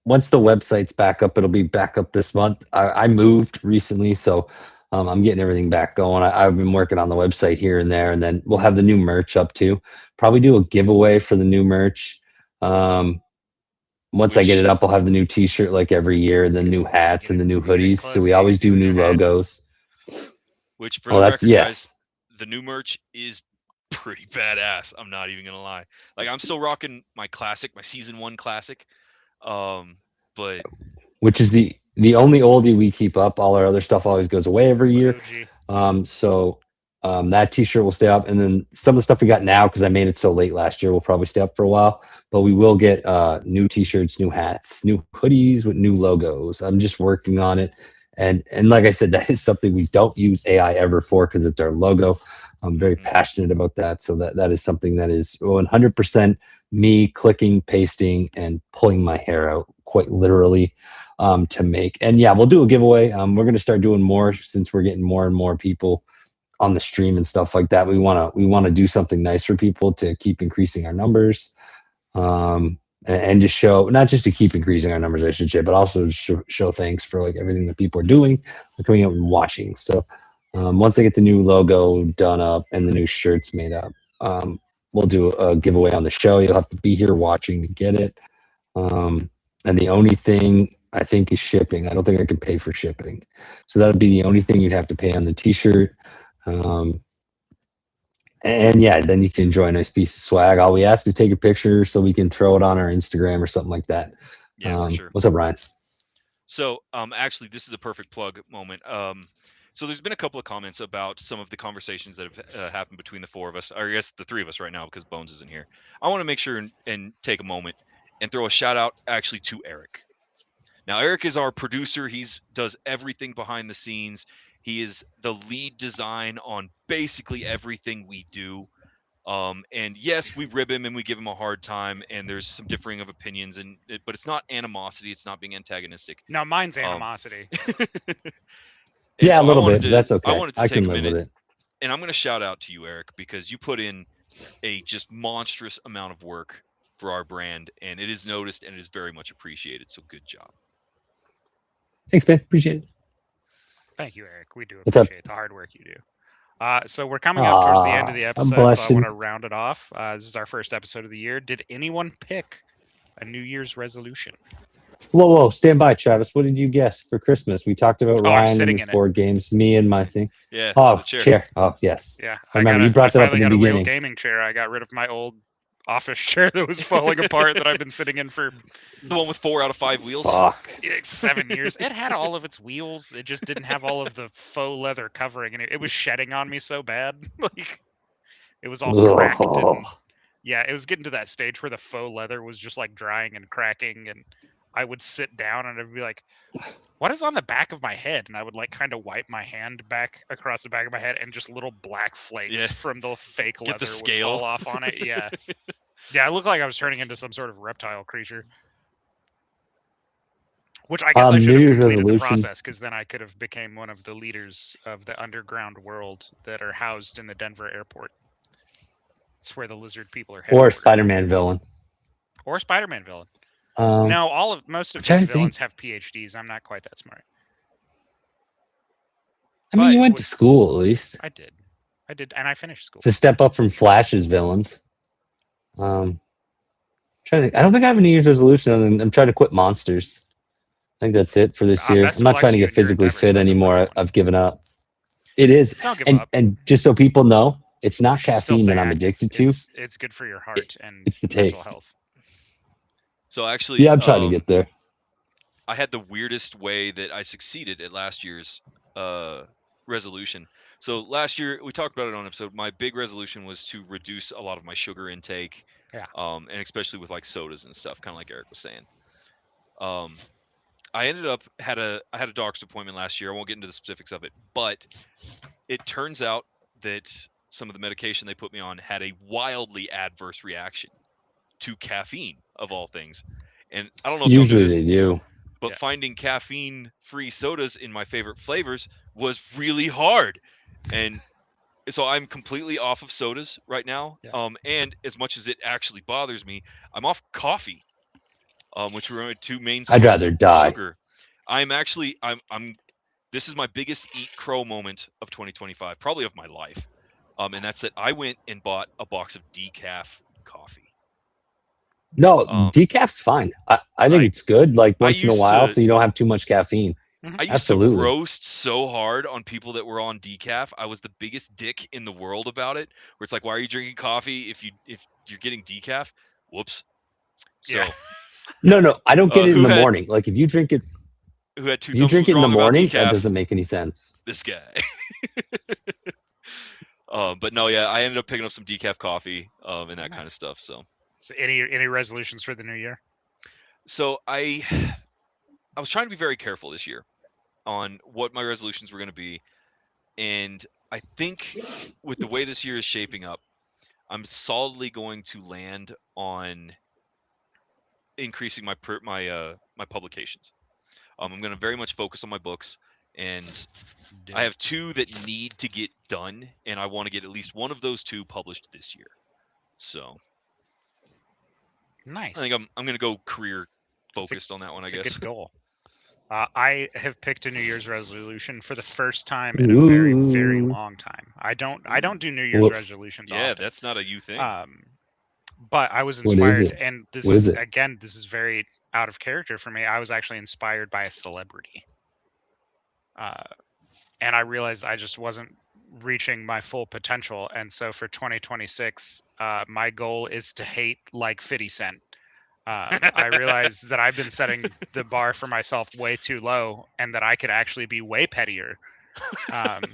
Once the website's back up, it'll be back up this month. I moved recently, so I'm getting everything back going. I've been working on the website here and there, and then we'll have the new merch up too. Probably do a giveaway for the new merch. Once I get it up, I'll have the new T-shirt like every year, the new hats and the new hoodies. So we always do new logos. Which for the record, guys, the new merch is pretty badass. I'm not even gonna lie. Like I'm still rocking my classic, my season 1 classic. But which is the only oldie we keep up. All our other stuff always goes away every year. So that T-shirt will stay up, and then some of the stuff we got now, because I made it so late last year, will probably stay up for a while. But we will get new T-shirts, new hats, new hoodies with new logos. I'm just working on it, and like I said, that is something we don't use AI ever for because it's our logo. I'm very passionate about that, so that is something that is 100% me clicking, pasting, and pulling my hair out, quite literally, to make. And yeah, we'll do a giveaway. We're going to start doing more since we're getting more and more people on the stream and stuff like that. We want to do something nice for people to keep increasing our numbers, and just show, not just to keep increasing our numbers, I should say, but also show thanks for like everything that people are doing, coming out and watching. So once I get the new logo done up and the new shirts made up, we'll do a giveaway on the show. You'll have to be here watching to get it. And the only thing I think is shipping. I don't think I can pay for shipping. So that would be the only thing you'd have to pay on the T-shirt. And yeah, then you can enjoy a nice piece of swag. All we ask is take a picture so we can throw it on our Instagram or something like that. Yeah, for sure. What's up, Ryan? So actually, this is a perfect plug moment. So there's been a couple of comments about some of the conversations that have happened between the four of us, or I guess the three of us right now, because Bones isn't here. I want to make sure and take a moment and throw a shout out actually to Eric. Now, Eric is our producer. He does everything behind the scenes. He is the lead design on basically everything we do. And yes, we rib him and we give him a hard time, and there's some differing of opinions, but it's not animosity. It's not being antagonistic. No, mine's animosity. Yeah, so a little bit. That's okay. I wanted to take a minute, and I'm going to shout out to you, Eric, because you put in a just monstrous amount of work for our brand, and it is noticed and it is very much appreciated. So good job. Thanks, man. Appreciate it. Thank you, Eric. We do appreciate the hard work you do. So we're coming up towards the end of the episode, so I want to round it off. This is our first episode of the year. Did anyone pick a New Year's resolution? Whoa, stand by, Travis. What did you guess for Christmas? We talked about Ryan and his board games, me and my thing. Yeah. Oh, chair. Oh, yes. Yeah. I remember you brought that up in the beginning. I got a real gaming chair. I got rid of my old office chair that was falling apart that I've been sitting in for... The one with 4 out of 5 wheels? Fuck. 7 years. It had all of its wheels. It just didn't have all of the faux leather covering, and it was shedding on me so bad. Like, it was all cracked. And, yeah, it was getting to that stage where the faux leather was just like drying and cracking, and I would sit down and I'd be like, what is on the back of my head? And I would like kind of wipe my hand back across the back of my head, and just little black flakes from the fake leather would fall off on it. Yeah. Yeah, it looked like I was turning into some sort of reptile creature. Which I guess I should have completed the process, because then I could have became one of the leaders of the underground world that are housed in the Denver airport. It's where the lizard people are headquartered. Or Spider-Man villain. Or Spider-Man villain. No, most of these villains have PhDs. I'm not quite that smart. I mean, you went to school at least. I did, and I finished school. It's a step up from Flash's villains. Trying to think. I don't think I have a New Year's resolution other than I'm trying to quit monsters. I think that's it for this year. I'm not trying to get physically fit anymore. I've given up. It is, and just so people know, it's not caffeine that I'm addicted to. It's good for your heart and it's the mental taste. health. So actually, yeah, I'm trying to get there. I had the weirdest way that I succeeded at last year's resolution. So last year we talked about it on an episode. My big resolution was to reduce a lot of my sugar intake. Yeah. And especially with like sodas and stuff, kind of like Eric was saying. I ended up I had a doctor's appointment last year. I won't get into the specifics of it, but it turns out that some of the medication they put me on had a wildly adverse reaction to caffeine, of all things. And I don't know if usually they do. But finding caffeine-free sodas in my favorite flavors was really hard. And so I'm completely off of sodas right now. Yeah. And as much as it actually bothers me, I'm off coffee, which were my two main sources. I'd rather die. Sugar. I'm this is my biggest eat crow moment of 2025, probably of my life. And that's that I went and bought a box of decaf coffee. No, decaf's fine. I think it's good, like once in a while, so you don't have too much caffeine. I used to roast so hard on people that were on decaf. I was the biggest dick in the world about it. Where it's like, why are you drinking coffee if you're getting decaf? Whoops. So yeah. No, I don't get it in the morning. Like if you drink it, who had two you drink it in the morning, that doesn't make any sense. This guy. But no, yeah, I ended up picking up some decaf coffee and that kind of stuff. So any resolutions for the new year? So I was trying to be very careful this year on what my resolutions were going to be, and I think with the way this year is shaping up, I'm solidly going to land on increasing my publications. I'm going to very much focus on my books, and I have 2 that need to get done, and I want to get at least one of those 2 published this year. So nice. I think I'm going to go career focused on that one. I guess it's a good goal. I have picked a New Year's resolution for the first time in a very, very long time. I don't do New Year's resolutions. Yeah, often. That's not a you thing. But I was inspired, and this is very out of character for me. I was actually inspired by a celebrity, and I realized I just wasn't reaching my full potential. And so for 2026, my goal is to hate like 50 Cent. I realized that I've been setting the bar for myself way too low, and that I could actually be way pettier. And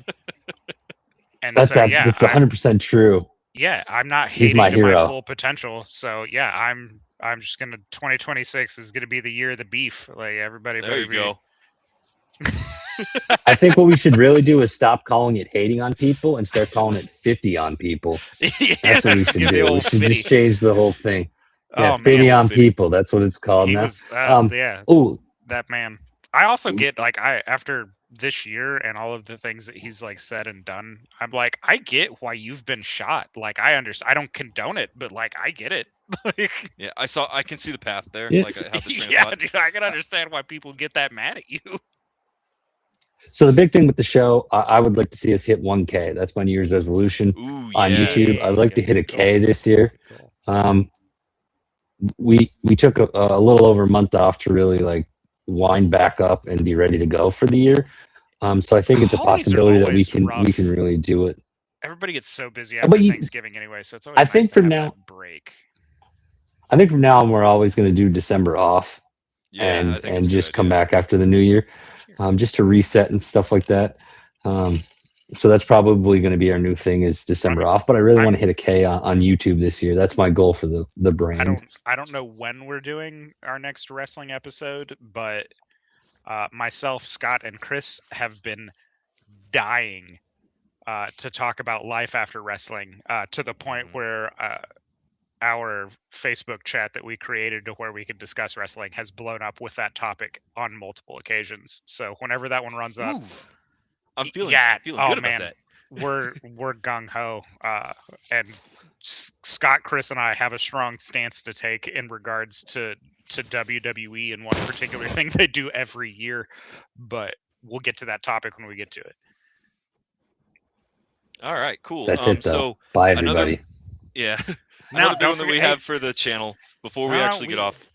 that's 100% true. Yeah, I'm not hating my full potential. So yeah, I'm just gonna 2026 is gonna be the year of the beef. Like everybody. There you go. I think what we should really do is stop calling it hating on people and start calling it 50 on people. That's what we should do. We should just change the whole thing. Yeah, 50 on people. That's what it's called now. Yeah. Oh, that man. I also get like after this year and all of the things that he's like said and done, I'm like, I get why you've been shot. Like I understand. I don't condone it, but like I get it. Yeah, I can see the path there. Yeah. Like how the train of thought. Dude, I can understand why people get that mad at you. So the big thing with the show, I would like to see us hit 1K. That's my New Year's resolution on YouTube. I'd like to hit a K this year. We took a little over a month off to really like wind back up and be ready to go for the year. So I think it's a possibility that we can really do it. Everybody gets so busy after Thanksgiving anyway, so it's always nice think to from have now that break. I think from now on we're always going to do December off, and just come back after the new year, just to reset and stuff like that. So that's probably going to be our new thing is December off. But I really want to hit a K on YouTube this year. That's my goal for the brand. I don't know when we're doing our next wrestling episode, but myself, Scott, and Chris have been dying to talk about life after wrestling to the point where our Facebook chat that we created to where we could discuss wrestling has blown up with that topic on multiple occasions. So whenever that one runs up, I'm feeling good about that. We're gung ho, and Scott, Chris, and I have a strong stance to take in regards to WWE and one particular thing they do every year. But we'll get to that topic when we get to it. All right, cool. That's it, though. So bye, everybody. Another big one that we have for the channel before we actually get off.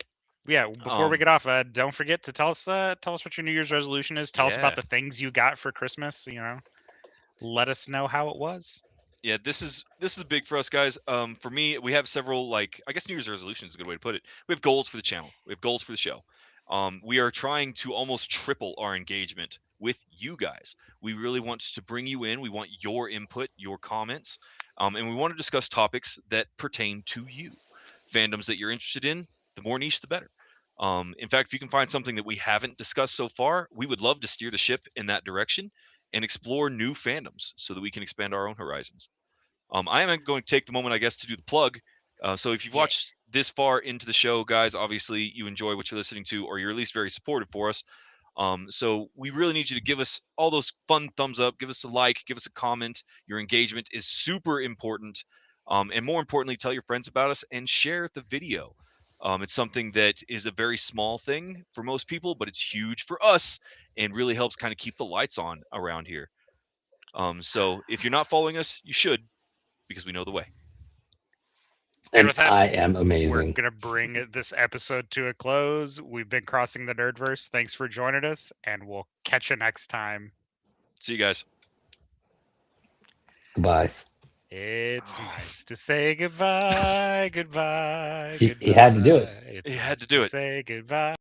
Yeah, before we get off, don't forget to tell us what your New Year's resolution is. Tell us about the things you got for Christmas. Let us know how it was. Yeah, this is big for us, guys. For me, we have several, like, I guess New Year's resolution is a good way to put it. We have goals for the channel. We have goals for the show. We are trying to almost triple our engagement with you guys. We really want to bring you in. We want your input, your comments, and we want to discuss topics that pertain to you. Fandoms that you're interested in, the more niche, the better. In fact, if you can find something that we haven't discussed so far, we would love to steer the ship in that direction and explore new fandoms so that we can expand our own horizons. I am going to take the moment, I guess, to do the plug. So if you've watched this far into the show, guys, obviously you enjoy what you're listening to, or you're at least very supportive for us. So we really need you to give us all those fun thumbs up, give us a like, give us a comment. Your engagement is super important. And more importantly, tell your friends about us and share the video. It's something that is a very small thing for most people, but it's huge for us and really helps kind of keep the lights on around here. So if you're not following us, you should, because we know the way. And I am amazing. We're going to bring this episode to a close. We've been Crossing the Nerdverse. Thanks for joining us, and we'll catch you next time. See you guys. Goodbye. It's nice to say goodbye, goodbye. He had to do it. He had to do it. Say goodbye.